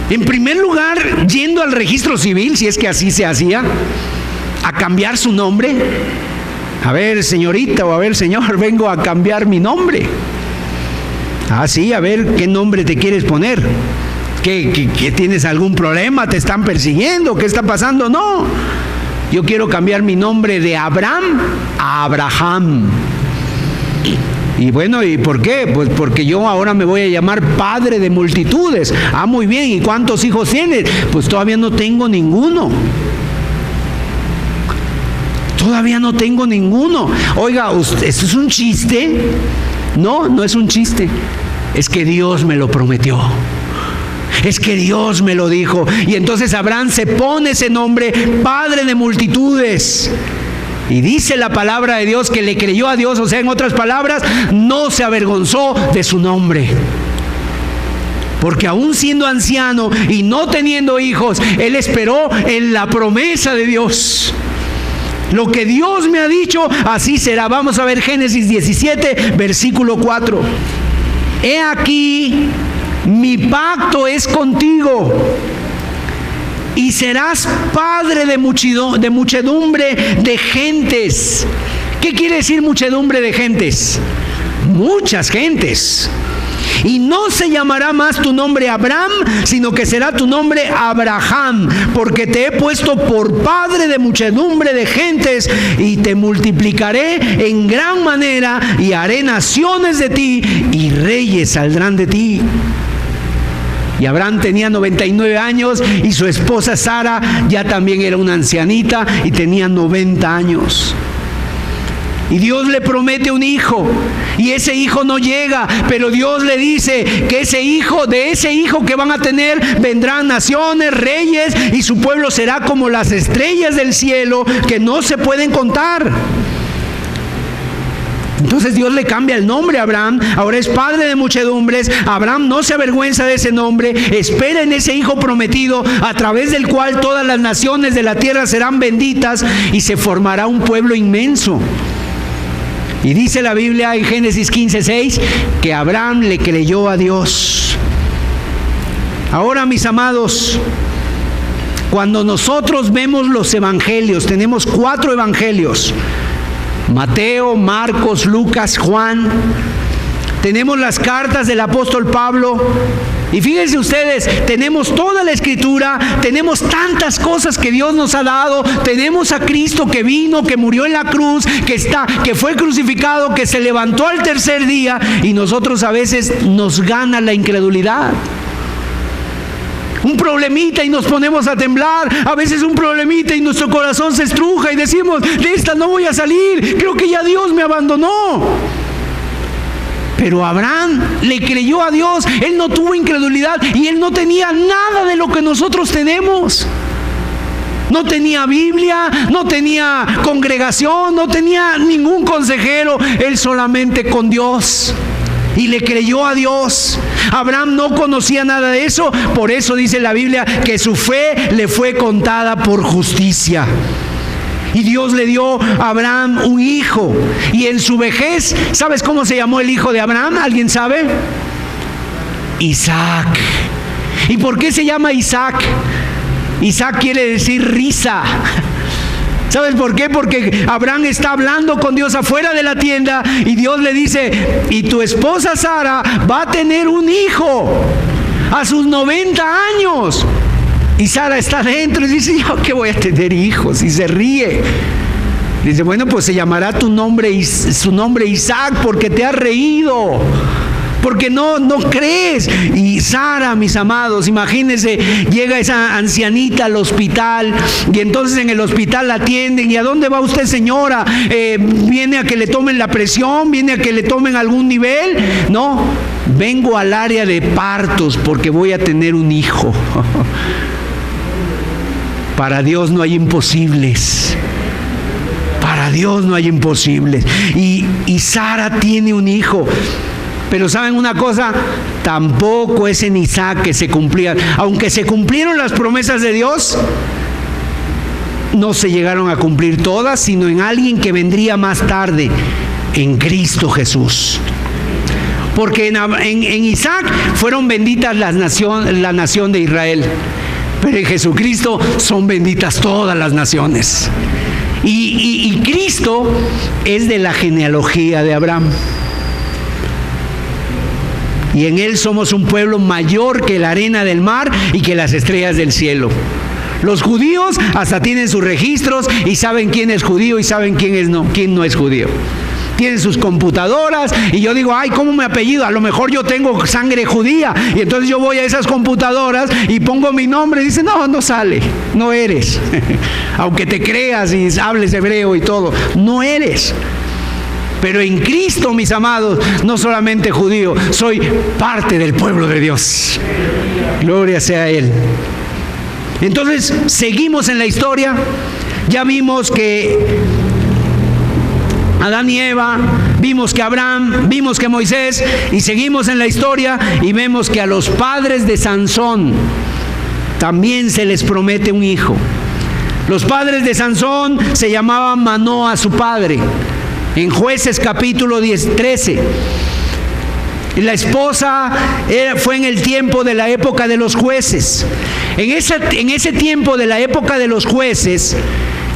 En primer lugar, yendo al registro civil, si es que así se hacía, a cambiar su nombre. A ver, señorita, o a ver, señor, vengo a cambiar mi nombre. Ah, sí, a ver, ¿qué nombre te quieres poner? ¿Que tienes algún problema? ¿Te están persiguiendo? ¿Qué está pasando? No, yo quiero cambiar mi nombre de Abraham a Abraham. Y bueno, ¿y por qué? Pues porque yo ahora me voy a llamar padre de multitudes. Ah, muy bien, ¿y cuántos hijos tienes? Pues todavía no tengo ninguno. Todavía no tengo ninguno. Oiga, ¿esto es un chiste? No, no es un chiste. Es que Dios me lo prometió. Es que Dios me lo dijo. Y entonces Abraham se pone ese nombre, padre de multitudes. Y dice la palabra de Dios que le creyó a Dios, o sea, en otras palabras, no se avergonzó de su nombre. Porque aún siendo anciano y no teniendo hijos, él esperó en la promesa de Dios. Lo que Dios me ha dicho, así será. Vamos a ver Génesis 17, versículo 4. He aquí, mi pacto es contigo, y serás padre de muchedumbre de gentes. ¿Qué quiere decir muchedumbre de gentes? Muchas gentes. Y no se llamará más tu nombre Abraham, sino que será tu nombre Abraham, porque te he puesto por padre de muchedumbre de gentes, y te multiplicaré en gran manera, y haré naciones de ti, y reyes saldrán de ti. Y Abraham tenía 99 años, y su esposa Sara ya también era una ancianita y tenía 90 años. Y Dios le promete un hijo, y ese hijo no llega, pero Dios le dice que de ese hijo que van a tener vendrán naciones, reyes, y su pueblo será como las estrellas del cielo, que no se pueden contar. Entonces Dios le cambia el nombre a Abraham, ahora es padre de muchedumbres. Abraham no se avergüenza de ese nombre, espera en ese hijo prometido, a través del cual todas las naciones de la tierra serán benditas, y se formará un pueblo inmenso. Y dice la Biblia en Génesis 15:6 que Abraham le creyó a Dios. Ahora, mis amados, cuando nosotros vemos los evangelios, tenemos 4 evangelios: Mateo, Marcos, Lucas, Juan. Tenemos las cartas del apóstol Pablo. Y fíjense ustedes, tenemos toda la escritura, tenemos tantas cosas que Dios nos ha dado. Tenemos a Cristo que vino, que murió en la cruz, que fue crucificado, que se levantó al tercer día, y nosotros a veces nos gana la incredulidad. Un problemita y nos ponemos a temblar, a veces un problemita y nuestro corazón se estruja y decimos: de esta no voy a salir, creo que ya Dios me abandonó. Pero Abraham le creyó a Dios, él no tuvo incredulidad, y él no tenía nada de lo que nosotros tenemos. No tenía Biblia, no tenía congregación, no tenía ningún consejero, él solamente con Dios. Y le creyó a Dios. Abraham no conocía nada de eso, por eso dice la Biblia que su fe le fue contada por justicia. Y Dios le dio a Abraham un hijo, y en su vejez, ¿sabes cómo se llamó el hijo de Abraham? ¿Alguien sabe? Isaac. ¿Y por qué se llama Isaac? Isaac quiere decir risa. ¿Sabes por qué? Porque Abraham está hablando con Dios afuera de la tienda, y Dios le dice: y tu esposa Sara va a tener un hijo a sus 90 años. Y Sara está adentro y dice: ¿yo qué voy a tener hijos? Y se ríe. Dice: bueno, pues se llamará su nombre Isaac, porque te has reído, porque no crees. Y Sara, mis amados, imagínense, llega esa ancianita al hospital, y entonces en el hospital la atienden. ¿Y a dónde va usted, señora? ¿Viene a que le tomen la presión? ¿Viene a que le tomen algún nivel? No, vengo al área de partos porque voy a tener un hijo. Para Dios no hay imposibles. Para Dios no hay imposibles. Y Sara tiene un hijo. Pero ¿saben una cosa? Tampoco es en Isaac que se cumplían. Aunque se cumplieron las promesas de Dios, no se llegaron a cumplir todas, sino en alguien que vendría más tarde, en Cristo Jesús. Porque en Isaac fueron benditas la nación de Israel, pero en Jesucristo son benditas todas las naciones. Y Cristo es de la genealogía de Abraham. Y en Él somos un pueblo mayor que la arena del mar y que las estrellas del cielo. Los judíos hasta tienen sus registros y saben quién es judío y saben quién no es judío. Tienen sus computadoras y yo digo, ay, ¿cómo me apellido? A lo mejor yo tengo sangre judía. Y entonces yo voy a esas computadoras y pongo mi nombre y dice, no sale, no eres. Aunque te creas y hables hebreo y todo, no eres. Pero en Cristo, mis amados, no solamente judío, soy parte del pueblo de Dios. Gloria sea a Él. Entonces, seguimos en la historia. Ya vimos que Adán y Eva, vimos que Abraham, vimos que Moisés, y seguimos en la historia y vemos que a los padres de Sansón también se les promete un hijo. Los padres de Sansón se llamaban Manoa, su padre. En Jueces capítulo 13. La esposa fue en el tiempo de la época de los jueces. En ese tiempo de la época de los jueces,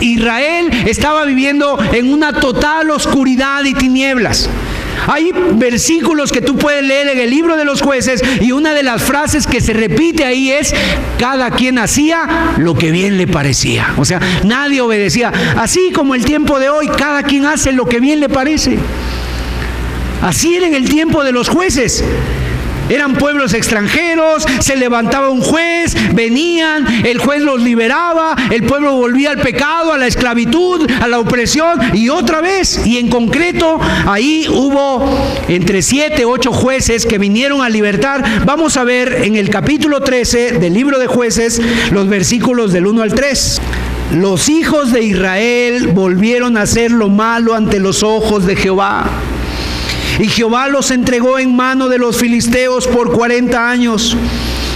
Israel estaba viviendo en una total oscuridad y tinieblas. Hay versículos que tú puedes leer en el libro de los jueces y una de las frases que se repite ahí es: cada quien hacía lo que bien le parecía. O sea, nadie obedecía. Así como el tiempo de hoy, cada quien hace lo que bien le parece. Así era en el tiempo de los jueces. Eran pueblos extranjeros, se levantaba un juez, venían, el juez los liberaba, el pueblo volvía al pecado, a la esclavitud, a la opresión, y otra vez. Y en concreto, ahí hubo entre 7 u 8 jueces que vinieron a libertar. Vamos a ver en el capítulo 13 del libro de Jueces, los versículos del 1 al 3. Los hijos de Israel volvieron a hacer lo malo ante los ojos de Jehová. Y Jehová los entregó en mano de los filisteos por 40 años.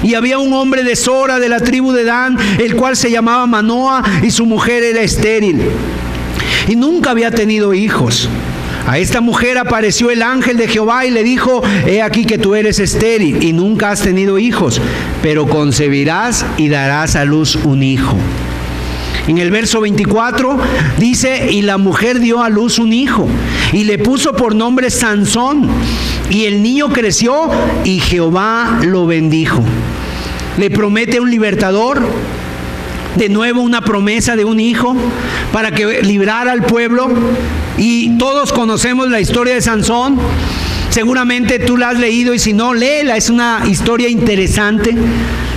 Y había un hombre de Sora, de la tribu de Dan, el cual se llamaba Manoa, y su mujer era estéril, y nunca había tenido hijos. A esta mujer apareció el ángel de Jehová y le dijo: he aquí que tú eres estéril y nunca has tenido hijos, pero concebirás y darás a luz un hijo. En el verso 24 dice: y la mujer dio a luz un hijo y le puso por nombre Sansón, y el niño creció y Jehová lo bendijo. Le promete un libertador, de nuevo una promesa de un hijo para que librara al pueblo. Y todos conocemos la historia de Sansón. Seguramente tú la has leído, y si no, léela, es una historia interesante.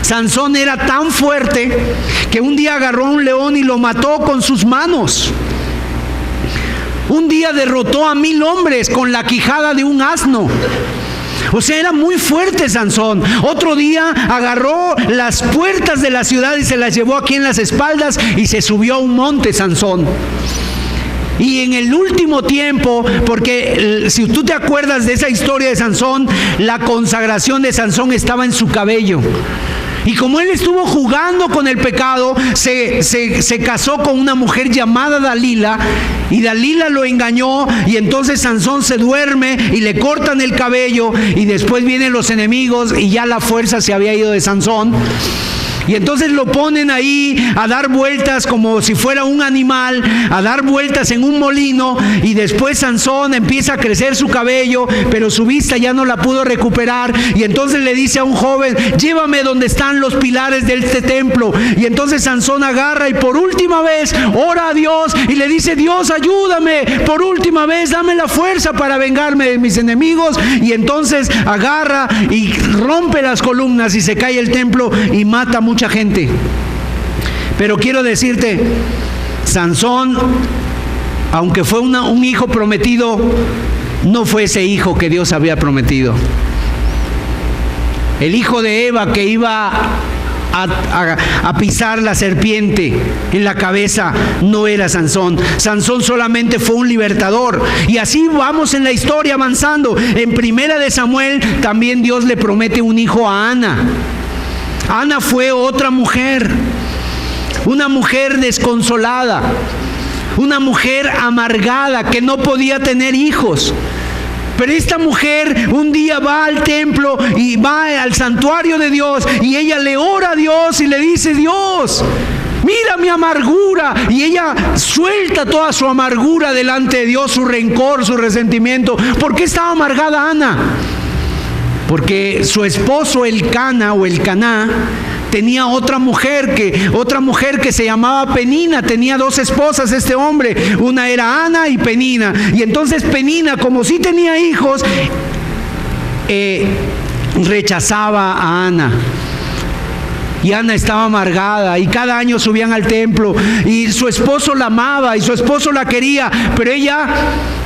Sansón era tan fuerte que un día agarró a un león y lo mató con sus manos. Un día derrotó a 1000 hombres con la quijada de un asno. O sea, era muy fuerte Sansón. Otro día agarró las puertas de la ciudad y se las llevó aquí en las espaldas y se subió a un monte Sansón. Y en el último tiempo, porque si tú te acuerdas de esa historia de Sansón, la consagración de Sansón estaba en su cabello. Y como él estuvo jugando con el pecado, se casó con una mujer llamada Dalila, y Dalila lo engañó, y entonces Sansón se duerme y le cortan el cabello, y después vienen los enemigos y ya la fuerza se había ido de Sansón. Y entonces lo ponen ahí a dar vueltas como si fuera un animal, a dar vueltas en un molino, y después Sansón empieza a crecer su cabello, pero su vista ya no la pudo recuperar, y entonces le dice a un joven: llévame donde están los pilares de este templo. Y entonces Sansón agarra y por última vez ora a Dios y le dice: Dios, ayúdame, por última vez dame la fuerza para vengarme de mis enemigos. Y entonces agarra y rompe las columnas y se cae el templo y mata a mucha gente. Pero quiero decirte, Sansón, aunque fue un hijo prometido, no fue ese hijo que Dios había prometido. El hijo de Eva, que iba a pisar la serpiente en la cabeza no era Sansón. Sansón solamente fue un libertador. Y así vamos en la historia avanzando. En Primera de Samuel también Dios le promete un hijo a Ana. Ana fue otra mujer, una mujer desconsolada, una mujer amargada que no podía tener hijos. Pero esta mujer un día va al templo y va al santuario de Dios y ella le ora a Dios y le dice: Dios, mira mi amargura. Y ella suelta toda su amargura delante de Dios, su rencor, su resentimiento. ¿Por qué estaba amargada Ana? Porque su esposo Elcana o Elcaná tenía otra mujer que se llamaba Penina. Tenía dos esposas este hombre, una era Ana y Penina. Y entonces Penina, como sí tenía hijos, rechazaba a Ana. Y Ana estaba amargada y cada año subían al templo y su esposo la amaba y su esposo la quería, pero ella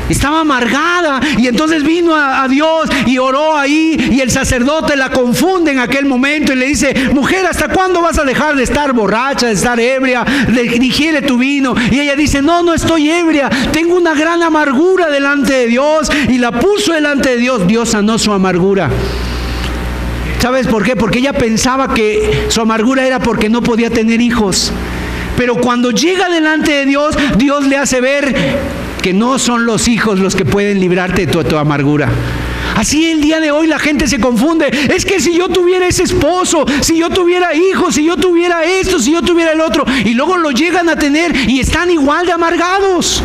estaba amargada. Y entonces vino a Dios y oró ahí, y el sacerdote la confunde en aquel momento y le dice: mujer, ¿hasta cuándo vas a dejar de estar borracha, de estar ebria? Digiere tu vino. Y ella dice: no estoy ebria, tengo una gran amargura delante de Dios. Y la puso delante de Dios. Dios sanó su amargura. ¿Sabes por qué? Porque ella pensaba que su amargura era porque no podía tener hijos. Pero cuando llega delante de Dios, Dios le hace ver que no son los hijos los que pueden librarte de tu amargura. Así el día de hoy la gente se confunde. Es que si yo tuviera ese esposo, si yo tuviera hijos, si yo tuviera esto, si yo tuviera el otro, y luego lo llegan a tener y están igual de amargados.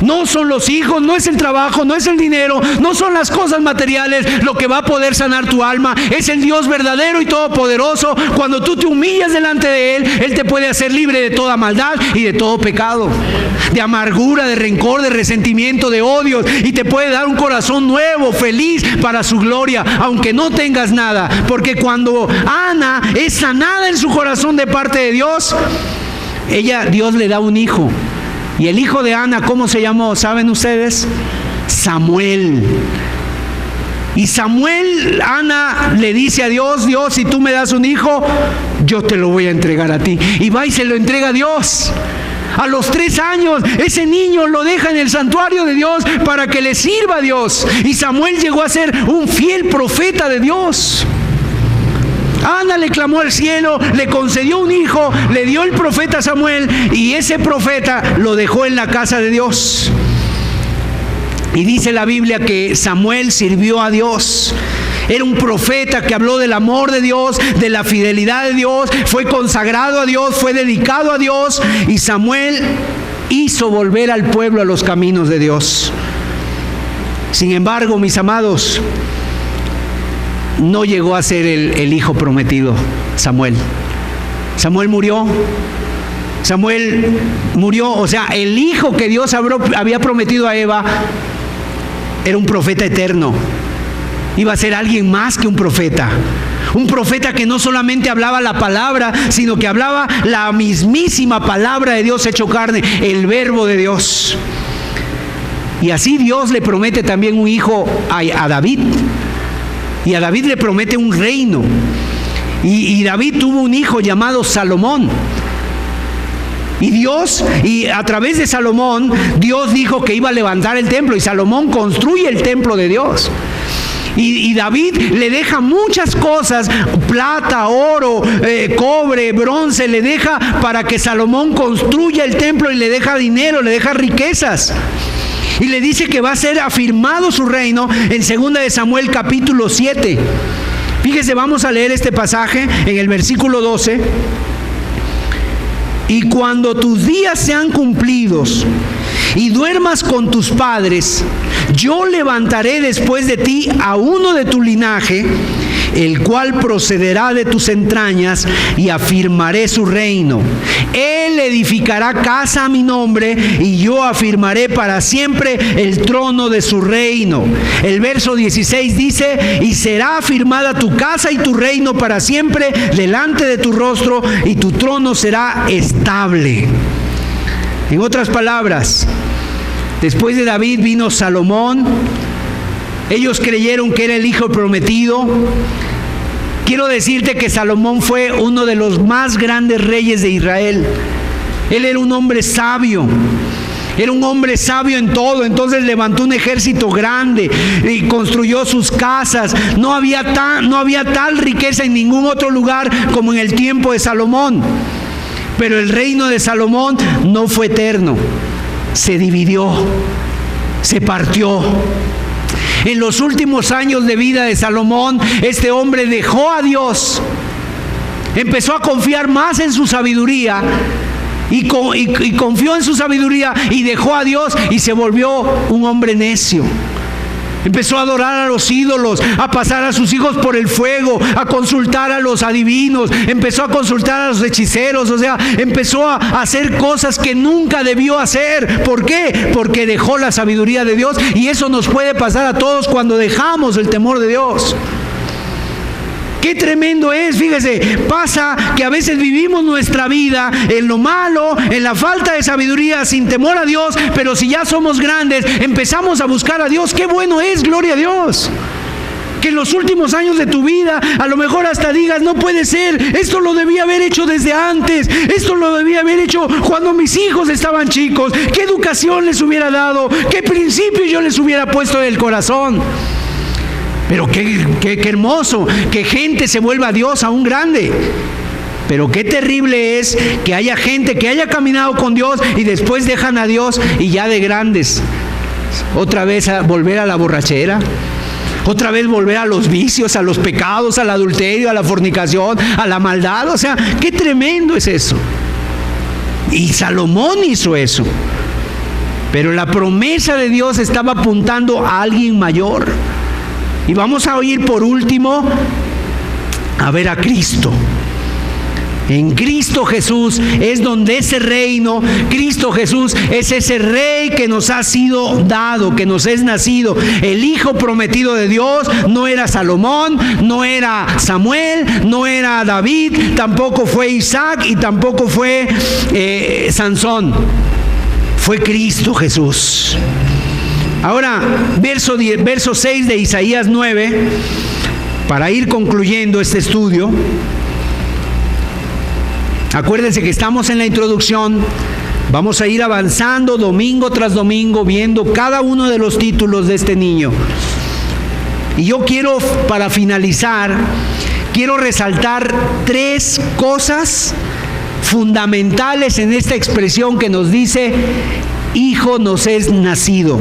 No son los hijos, no es el trabajo, no es el dinero, no son las cosas materiales lo que va a poder sanar tu alma. Es el Dios verdadero y todopoderoso. Cuando tú te humillas delante de Él, Él te puede hacer libre de toda maldad y de todo pecado, de amargura, de rencor, de resentimiento, de odios, y te puede dar un corazón nuevo, feliz para su gloria, aunque no tengas nada. Porque cuando Ana es sanada en su corazón de parte de Dios, Dios le da un hijo. Y el hijo de Ana, ¿cómo se llamó? ¿Saben ustedes? Samuel. Y Samuel, Ana le dice a Dios: Dios, si tú me das un hijo, yo te lo voy a entregar a ti. Y va y se lo entrega a Dios. A los 3 años, ese niño lo deja en el santuario de Dios para que le sirva a Dios. Y Samuel llegó a ser un fiel profeta de Dios. Ana le clamó al cielo, le concedió un hijo, le dio el profeta Samuel, y ese profeta lo dejó en la casa de Dios. Y dice la Biblia que Samuel sirvió a Dios. Era un profeta que habló del amor de Dios, de la fidelidad de Dios, fue consagrado a Dios, fue dedicado a Dios, y Samuel hizo volver al pueblo a los caminos de Dios. Sin embargo, mis amados, no llegó a ser el hijo prometido Samuel. Samuel murió. O sea, el hijo que Dios había prometido a Eva era un profeta eterno. Iba a ser alguien más que un profeta. Un profeta que no solamente hablaba la palabra, sino que hablaba la mismísima palabra de Dios hecho carne, el verbo de Dios. Y así Dios le promete también un hijo a David. Y a David le promete un reino. Y David tuvo un hijo llamado Salomón. Y a través de Salomón, Dios dijo que iba a levantar el templo. Y Salomón construye el templo de Dios. Y David le deja muchas cosas: plata, oro, cobre, bronce, le deja para que Salomón construya el templo, y le deja dinero, le deja riquezas. Y le dice que va a ser afirmado su reino en 2 de Samuel capítulo 7. Fíjese, vamos a leer este pasaje en el versículo 12. Y cuando tus días sean cumplidos y duermas con tus padres, yo levantaré después de ti a uno de tu linaje, el cual procederá de tus entrañas, y afirmaré su reino. Él edificará casa a mi nombre, y yo afirmaré para siempre el trono de su reino. El verso 16 dice: y será afirmada tu casa y tu reino para siempre delante de tu rostro, y tu trono será estable. En otras palabras, después de David vino Salomón. Ellos creyeron que era el hijo prometido. quiero decirte que Salomón fue uno de los más grandes reyes de Israel. Él era un hombre sabio. Era un hombre sabio en todo, entonces levantó un ejército grande y construyó sus casas. No había tal riqueza en ningún otro lugar como en el tiempo de Salomón. Pero el reino de Salomón no fue eterno, se dividió, se partió. En los últimos años de vida de Salomón, este hombre dejó a Dios, empezó a confiar más en su sabiduría. Y confió en su sabiduría y dejó a Dios y se volvió un hombre necio. Empezó a adorar a los ídolos, a pasar a sus hijos por el fuego, a consultar a los adivinos, empezó a consultar a los hechiceros, o sea, empezó a hacer cosas que nunca debió hacer. ¿Por qué? Porque dejó la sabiduría de Dios, y eso nos puede pasar a todos cuando dejamos el temor de Dios. Qué tremendo es, fíjese, pasa que a veces vivimos nuestra vida en lo malo, en la falta de sabiduría, sin temor a Dios, pero si ya somos grandes, empezamos a buscar a Dios. Qué bueno es, gloria a Dios. Que en los últimos años de tu vida, a lo mejor hasta digas, no puede ser, esto lo debía haber hecho desde antes, esto lo debía haber hecho cuando mis hijos estaban chicos, qué educación les hubiera dado, qué principios yo les hubiera puesto en el corazón. Pero qué hermoso que gente se vuelva a Dios aún grande. Pero qué terrible es que haya gente que haya caminado con Dios y después dejan a Dios y ya de grandes otra vez a volver a la borrachera, otra vez volver a los vicios, a los pecados, al adulterio, a la fornicación, a la maldad. O sea, qué tremendo es eso. Y Salomón hizo eso. Pero la promesa de Dios estaba apuntando a alguien mayor. Y vamos a oír por último a ver a Cristo. En Cristo Jesús es donde ese reino, Cristo Jesús es ese rey que nos ha sido dado, que nos es nacido. El hijo prometido de Dios no era Salomón, no era Samuel, no era David, tampoco fue Isaac y tampoco fue Sansón. Fue Cristo Jesús. Ahora, verso 6 de Isaías 9, para ir concluyendo este estudio. Acuérdense que estamos en la introducción, vamos a ir avanzando domingo tras domingo, viendo cada uno de los títulos de este niño. Y yo quiero, para finalizar, quiero resaltar 3 cosas fundamentales en esta expresión que nos dice, hijo nos es nacido.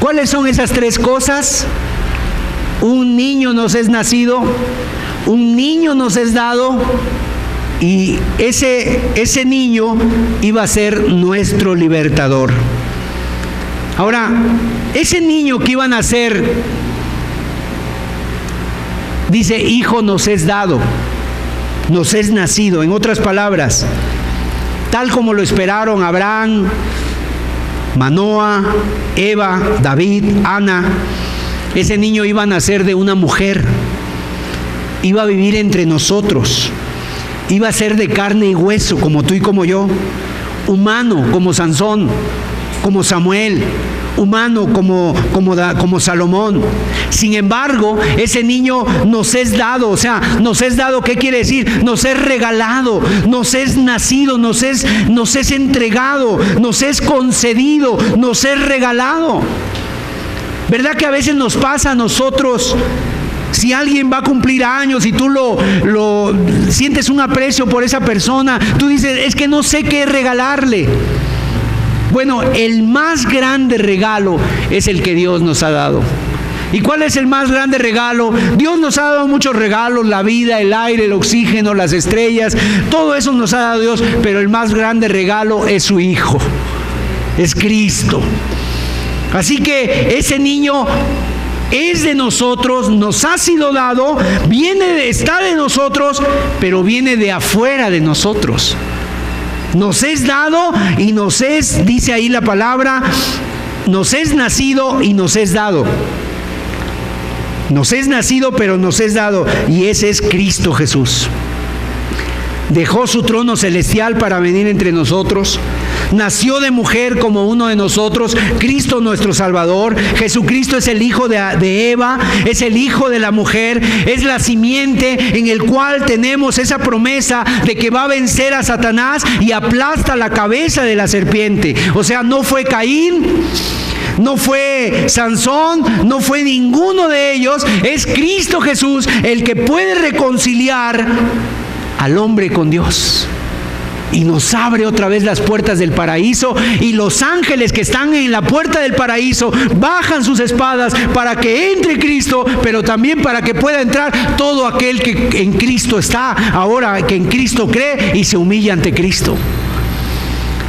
¿Cuáles son esas 3 cosas? Un niño nos es nacido, un niño nos es dado, y ese niño iba a ser nuestro libertador. Ahora, ese niño que iba a nacer, dice, hijo nos es dado, nos es nacido. En otras palabras, tal como lo esperaron Abraham, Manoa, Eva, David, Ana, ese niño iba a nacer de una mujer, iba a vivir entre nosotros, iba a ser de carne y hueso como tú y como yo, humano como Sansón, como Samuel, humano como Salomón. Sin embargo, ese niño nos es dado, o sea, nos es dado, ¿qué quiere decir? Nos es regalado, nos es nacido, nos es entregado, nos es concedido, nos es regalado. ¿Verdad que a veces nos pasa a nosotros? Si alguien va a cumplir años y tú lo sientes un aprecio por esa persona, tú dices, es que no sé qué regalarle. Bueno, el más grande regalo es el que Dios nos ha dado. ¿Y cuál es el más grande regalo? Dios nos ha dado muchos regalos, la vida, el aire, el oxígeno, las estrellas, todo eso nos ha dado Dios, pero el más grande regalo es su Hijo, es Cristo. Así que ese niño es de nosotros, nos ha sido dado, está de nosotros, pero viene de afuera de nosotros. Nos es dado y nos es, dice ahí la palabra, nos es nacido y nos es dado. Nos es nacido, pero nos es dado, y ese es Cristo Jesús. Dejó su trono celestial para venir entre nosotros, nació de mujer como uno de nosotros, Cristo nuestro Salvador. Jesucristo es el hijo de Eva, es el hijo de la mujer, es la simiente en el cual tenemos esa promesa de que va a vencer a Satanás y aplasta la cabeza de la serpiente. O sea, no fue Caín, no fue Sansón, no fue ninguno de ellos, es Cristo Jesús el que puede reconciliar al hombre con Dios. Y nos abre otra vez las puertas del paraíso, y los ángeles que están en la puerta del paraíso bajan sus espadas para que entre Cristo, pero también para que pueda entrar todo aquel que en Cristo está, ahora que en Cristo cree y se humilla ante Cristo.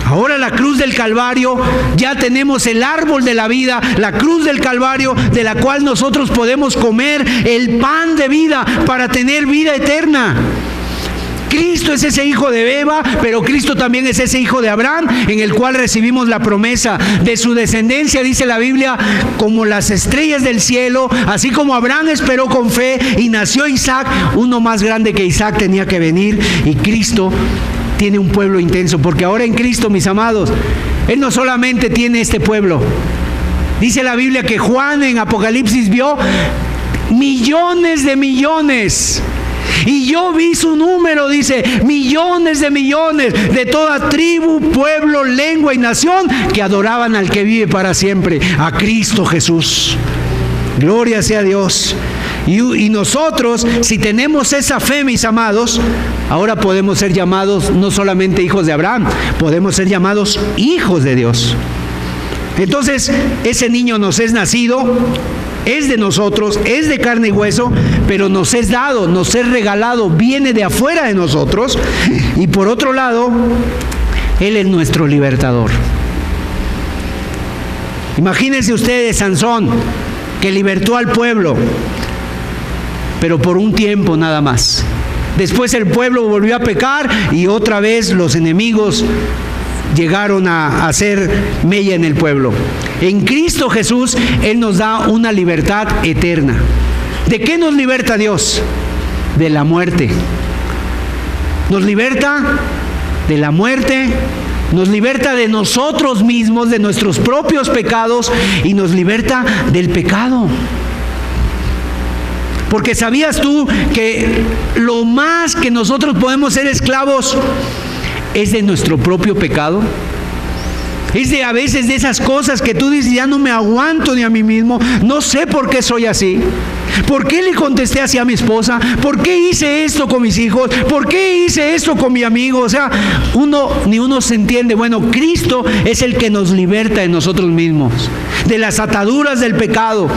Ahora la cruz del Calvario, ya tenemos el árbol de la vida, la cruz del Calvario, de la cual nosotros podemos comer el pan de vida para tener vida eterna. Cristo es ese hijo de Eva, pero Cristo también es ese hijo de Abraham, en el cual recibimos la promesa de su descendencia, dice la Biblia, como las estrellas del cielo, así como Abraham esperó con fe y nació Isaac. Uno más grande que Isaac tenía que venir, y Cristo tiene un pueblo intenso, porque ahora en Cristo, mis amados, Él no solamente tiene este pueblo. Dice la Biblia que Juan en Apocalipsis vio millones de millones. Y yo vi su número, dice, millones de toda tribu, pueblo, lengua y nación que adoraban al que vive para siempre, a Cristo Jesús. Gloria sea a Dios. Y nosotros, si tenemos esa fe, mis amados, ahora podemos ser llamados no solamente hijos de Abraham, podemos ser llamados hijos de Dios. Entonces, ese niño nos es nacido, es de nosotros, es de carne y hueso, pero nos es dado, nos es regalado, viene de afuera de nosotros. Y por otro lado, Él es nuestro libertador. Imagínense ustedes Sansón, que libertó al pueblo, pero por un tiempo nada más. Después el pueblo volvió a pecar y otra vez los enemigos llegaron a hacer mella en el pueblo. En Cristo Jesús, Él nos da una libertad eterna. ¿De qué nos liberta Dios? De la muerte. Nos liberta de la muerte, nos liberta de nosotros mismos, de nuestros propios pecados, y nos liberta del pecado. Porque ¿sabías tú que lo más que nosotros podemos ser esclavos es de nuestro propio pecado? Es de a veces de esas cosas que tú dices, ya no me aguanto ni a mí mismo, no sé por qué soy así. ¿Por qué le contesté así a mi esposa? ¿Por qué hice esto con mis hijos? ¿Por qué hice esto con mi amigo? O sea, ni uno se entiende. Bueno, Cristo es el que nos liberta de nosotros mismos, de las ataduras del pecado.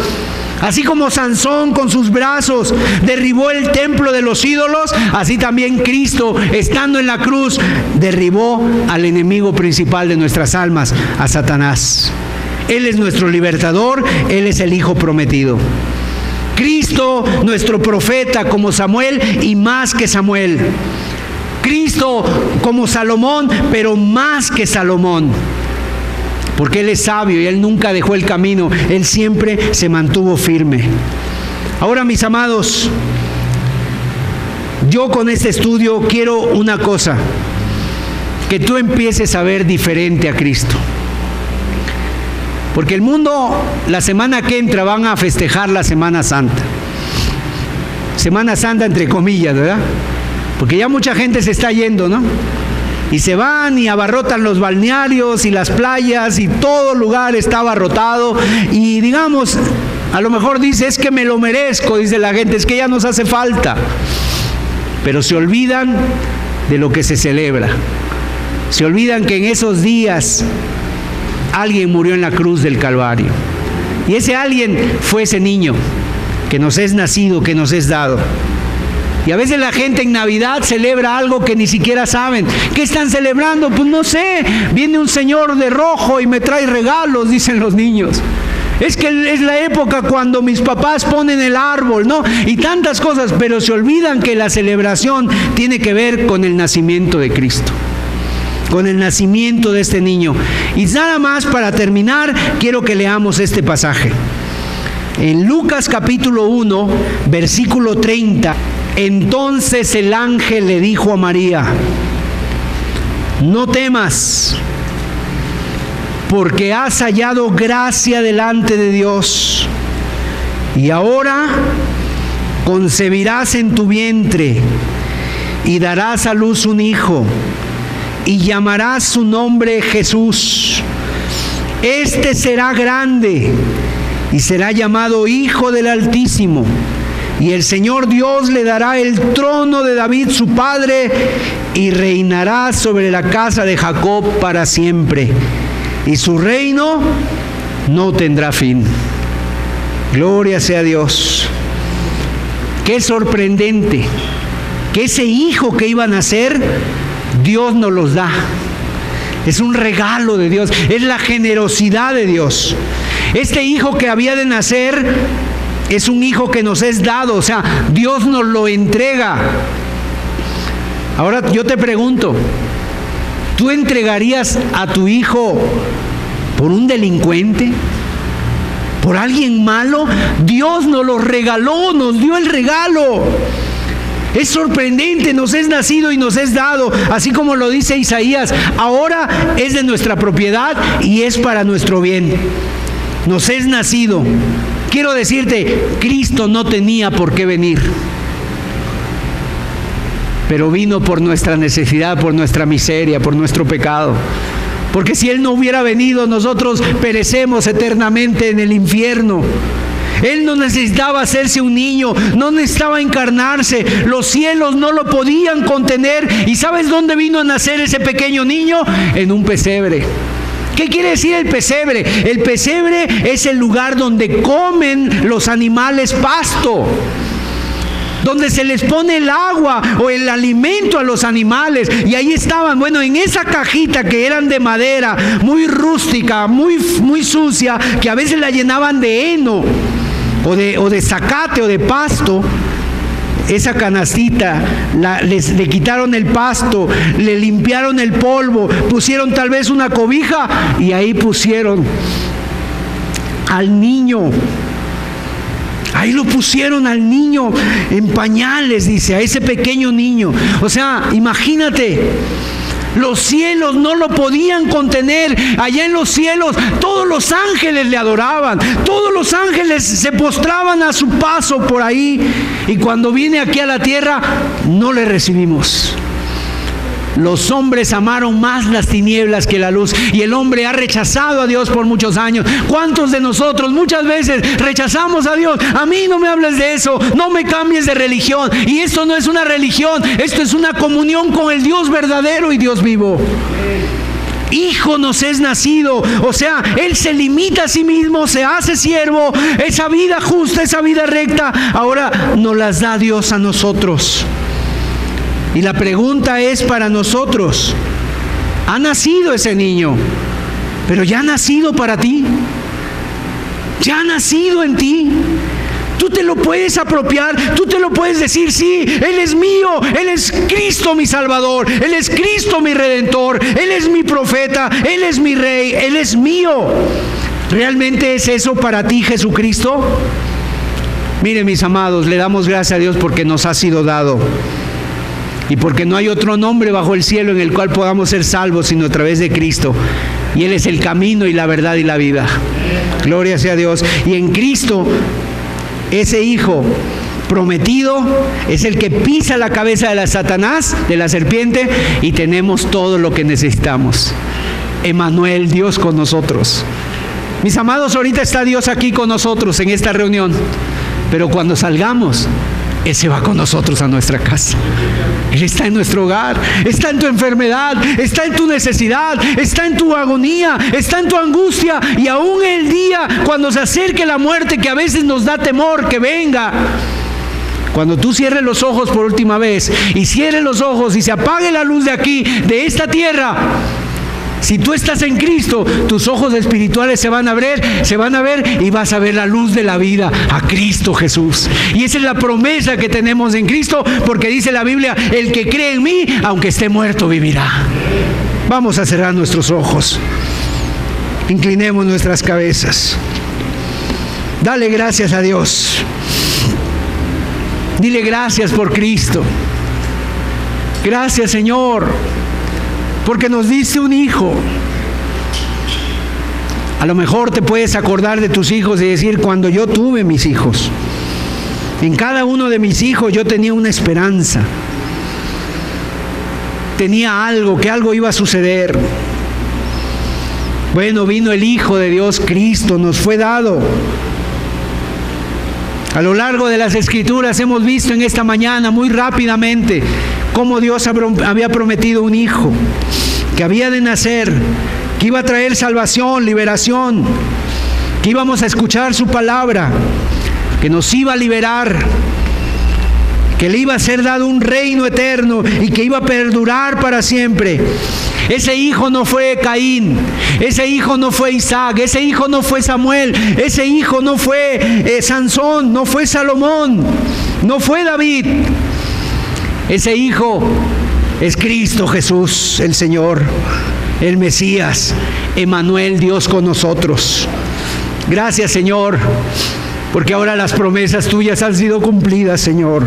Así como Sansón con sus brazos derribó el templo de los ídolos, así también Cristo, estando en la cruz, derribó al enemigo principal de nuestras almas, a Satanás. Él es nuestro libertador, Él es el Hijo prometido. Cristo, nuestro profeta, como Samuel y más que Samuel. Cristo como Salomón, pero más que Salomón. Porque Él es sabio y Él nunca dejó el camino, Él siempre se mantuvo firme. Ahora, mis amados, yo con este estudio quiero una cosa, que tú empieces a ver diferente a Cristo. Porque el mundo, la semana que entra, van a festejar la Semana Santa. Semana Santa entre comillas, ¿verdad? Porque ya mucha gente se está yendo, ¿no? Y se van y abarrotan los balnearios y las playas y todo lugar está abarrotado. Y digamos, a lo mejor dice, es que me lo merezco, dice la gente, es que ya nos hace falta. Pero se olvidan de lo que se celebra. Se olvidan que en esos días alguien murió en la cruz del Calvario. Y ese alguien fue ese niño que nos es nacido, que nos es dado. Y a veces la gente en Navidad celebra algo que ni siquiera saben. ¿Qué están celebrando? Pues no sé, viene un señor de rojo y me trae regalos, dicen los niños. Es que es la época cuando mis papás ponen el árbol, ¿no? Y tantas cosas, pero se olvidan que la celebración tiene que ver con el nacimiento de Cristo, con el nacimiento de este niño. Y nada más para terminar, quiero que leamos este pasaje. En Lucas capítulo 1, versículo 30, entonces el ángel le dijo a María, no temas, porque has hallado gracia delante de Dios. Y ahora concebirás en tu vientre y darás a luz un hijo y llamarás su nombre Jesús. Este será grande y será llamado Hijo del Altísimo. Y el Señor Dios le dará el trono de David su padre y reinará sobre la casa de Jacob para siempre. Y su reino no tendrá fin. Gloria sea a Dios. Qué sorprendente que ese hijo que iba a nacer, Dios nos los da. Es un regalo de Dios, es la generosidad de Dios. Este hijo que había de nacer es un hijo que nos es dado, o sea, Dios nos lo entrega. Ahora yo te pregunto, ¿tú entregarías a tu hijo por un delincuente? ¿Por alguien malo? Dios nos lo regaló, nos dio el regalo. Es sorprendente, nos es nacido y nos es dado, así como lo dice Isaías, ahora es de nuestra propiedad y es para nuestro bien. Nos es nacido. Quiero decirte, Cristo no tenía por qué venir, pero vino por nuestra necesidad, por nuestra miseria, por nuestro pecado. Porque si Él no hubiera venido, nosotros perecemos eternamente en el infierno. Él no necesitaba hacerse un niño, no necesitaba encarnarse, los cielos no lo podían contener. ¿Y sabes dónde vino a nacer ese pequeño niño? En un pesebre. ¿Qué quiere decir el pesebre? El pesebre es el lugar donde comen los animales pasto, donde se les pone el agua o el alimento a los animales. Y ahí estaban, bueno, en esa cajita que eran de madera, muy rústica, muy sucia, que a veces la llenaban de heno o de zacate o de pasto. Esa canastita, le quitaron el pasto, le limpiaron el polvo, pusieron tal vez una cobija y ahí pusieron al niño. Ahí lo pusieron al niño en pañales, dice, a ese pequeño niño. O sea, imagínate, los cielos no lo podían contener. Allá en los cielos todos los ángeles le adoraban, todos los ángeles se postraban a su paso por ahí. Y cuando viene aquí a la tierra, no le recibimos. Los hombres amaron más las tinieblas que la luz, y el hombre ha rechazado a Dios por muchos años. ¿Cuántos de nosotros muchas veces rechazamos a Dios? A mí no me hables de eso, no me cambies de religión. Y esto no es una religión, esto es una comunión con el Dios verdadero y Dios vivo. Hijo nos es nacido, o sea, Él se limita a sí mismo, se hace siervo. Esa vida justa, esa vida recta, ahora nos las da Dios a nosotros. Y la pregunta es para nosotros: ha nacido ese niño, pero ya ha nacido para ti, ya ha nacido en ti. Tú te lo puedes apropiar, tú te lo puedes decir: sí, Él es mío, Él es Cristo mi Salvador, Él es Cristo mi Redentor, Él es mi profeta, Él es mi Rey, Él es mío. ¿Realmente es eso para ti, Jesucristo? Mire, mis amados, le damos gracias a Dios porque nos ha sido dado. Y porque no hay otro nombre bajo el cielo en el cual podamos ser salvos sino a través de Cristo. Y Él es el camino y la verdad y la vida. Gloria sea a Dios. Y en Cristo, ese Hijo prometido es el que pisa la cabeza de la Satanás, de la serpiente, y tenemos todo lo que necesitamos. Emmanuel, Dios con nosotros. Mis amados, ahorita está Dios aquí con nosotros en esta reunión. Pero cuando salgamos, Él se va con nosotros a nuestra casa. Él está en nuestro hogar, está en tu enfermedad, está en tu necesidad, está en tu agonía, está en tu angustia. Y aún el día cuando se acerque la muerte, que a veces nos da temor que venga, cuando tú cierres los ojos por última vez y cierres los ojos y se apague la luz de aquí, de esta tierra, si tú estás en Cristo, tus ojos espirituales se van a ver y vas a ver la luz de la vida, a Cristo Jesús. Y esa es la promesa que tenemos en Cristo, porque dice la Biblia: el que cree en mí, aunque esté muerto, vivirá. Vamos a cerrar nuestros ojos, inclinemos nuestras cabezas, dale gracias a Dios, dile gracias por Cristo. Gracias, Señor, porque nos diste un Hijo. A lo mejor te puedes acordar de tus hijos y decir, cuando yo tuve mis hijos, en cada uno de mis hijos yo tenía una esperanza. Tenía algo, que algo iba a suceder. Bueno, vino el Hijo de Dios, Cristo, nos fue dado. A lo largo de las Escrituras hemos visto en esta mañana muy rápidamente cómo Dios había prometido un Hijo que había de nacer, que iba a traer salvación, liberación, que íbamos a escuchar su palabra, que nos iba a liberar, que le iba a ser dado un reino eterno y que iba a perdurar para siempre. Ese hijo no fue Caín, ese hijo no fue Isaac, ese hijo no fue Samuel, ese hijo no fue Sansón, no fue Salomón, no fue David. Ese hijo es Cristo Jesús, el Señor, el Mesías, Emmanuel, Dios con nosotros. Gracias, Señor, porque ahora las promesas tuyas han sido cumplidas, Señor.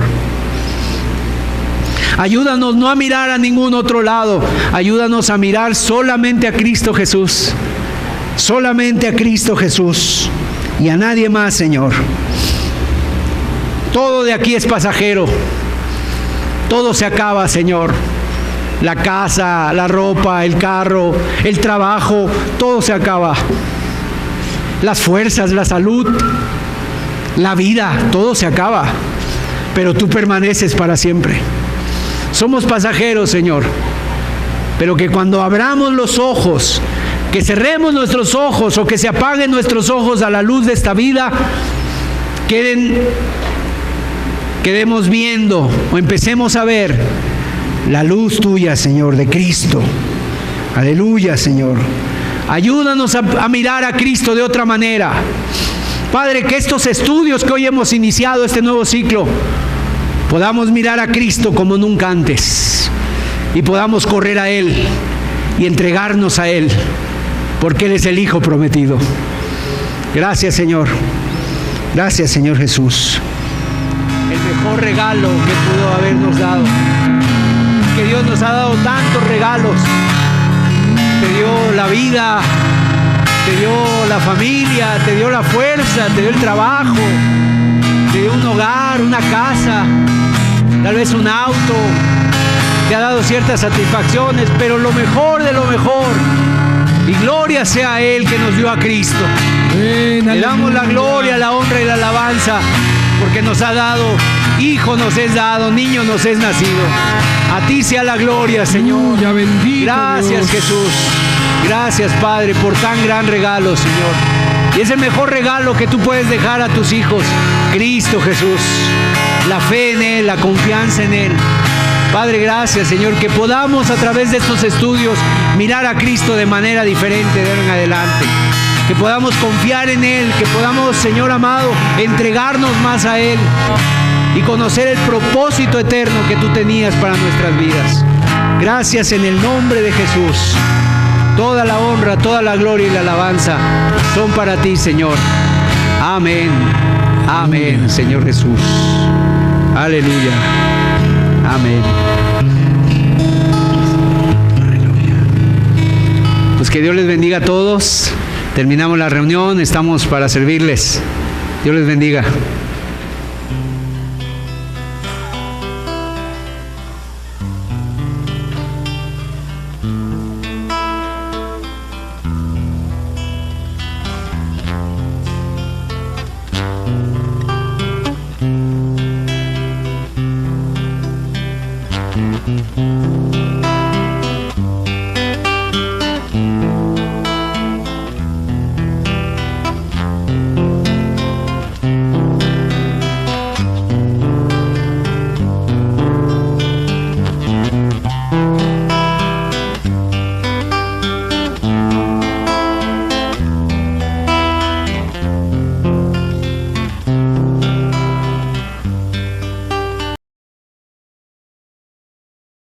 Ayúdanos no a mirar a ningún otro lado, ayúdanos a mirar solamente a Cristo Jesús, solamente a Cristo Jesús y a nadie más, Señor. Todo de aquí es pasajero, todo se acaba, Señor. La casa, la ropa, el carro, el trabajo, todo se acaba. Las fuerzas, la salud, la vida, todo se acaba, pero tú permaneces para siempre. Somos pasajeros, Señor, pero que cuando abramos los ojos, que cerremos nuestros ojos o que se apaguen nuestros ojos a la luz de esta vida, quedemos viendo o empecemos a ver la luz tuya, Señor, de Cristo. Aleluya, Señor. Ayúdanos a mirar a Cristo de otra manera. Padre, que estos estudios que hoy hemos iniciado, este nuevo ciclo, podamos mirar a Cristo como nunca antes y podamos correr a Él y entregarnos a Él, porque Él es el Hijo prometido. Gracias, Señor. Gracias, Señor Jesús. El mejor regalo que pudo habernos dado, que Dios nos ha dado tantos regalos. Te dio la vida, te dio la familia, te dio la fuerza, te dio el trabajo, te dio un hogar, una casa, tal vez un auto, te ha dado ciertas satisfacciones, pero lo mejor de lo mejor, y gloria sea a Él que nos dio a Cristo. Le damos la gloria, la honra y la alabanza, porque nos ha dado, hijo nos es dado, niño nos es nacido. A ti sea la gloria, Señor. Gracias, Dios. Jesús. Gracias, Padre, por tan gran regalo, Señor. Y es el mejor regalo que tú puedes dejar a tus hijos, Cristo Jesús. La fe en Él, la confianza en Él. Padre, gracias, Señor, que podamos a través de estos estudios mirar a Cristo de manera diferente de ahora en adelante. Que podamos confiar en Él, que podamos, Señor amado, entregarnos más a Él y conocer el propósito eterno que tú tenías para nuestras vidas. Gracias en el nombre de Jesús. Toda la honra, toda la gloria y la alabanza son para ti, Señor. Amén. Amén, Señor Jesús. Aleluya. Amén. Aleluya. Pues que Dios les bendiga a todos. Terminamos la reunión, estamos para servirles. Dios les bendiga.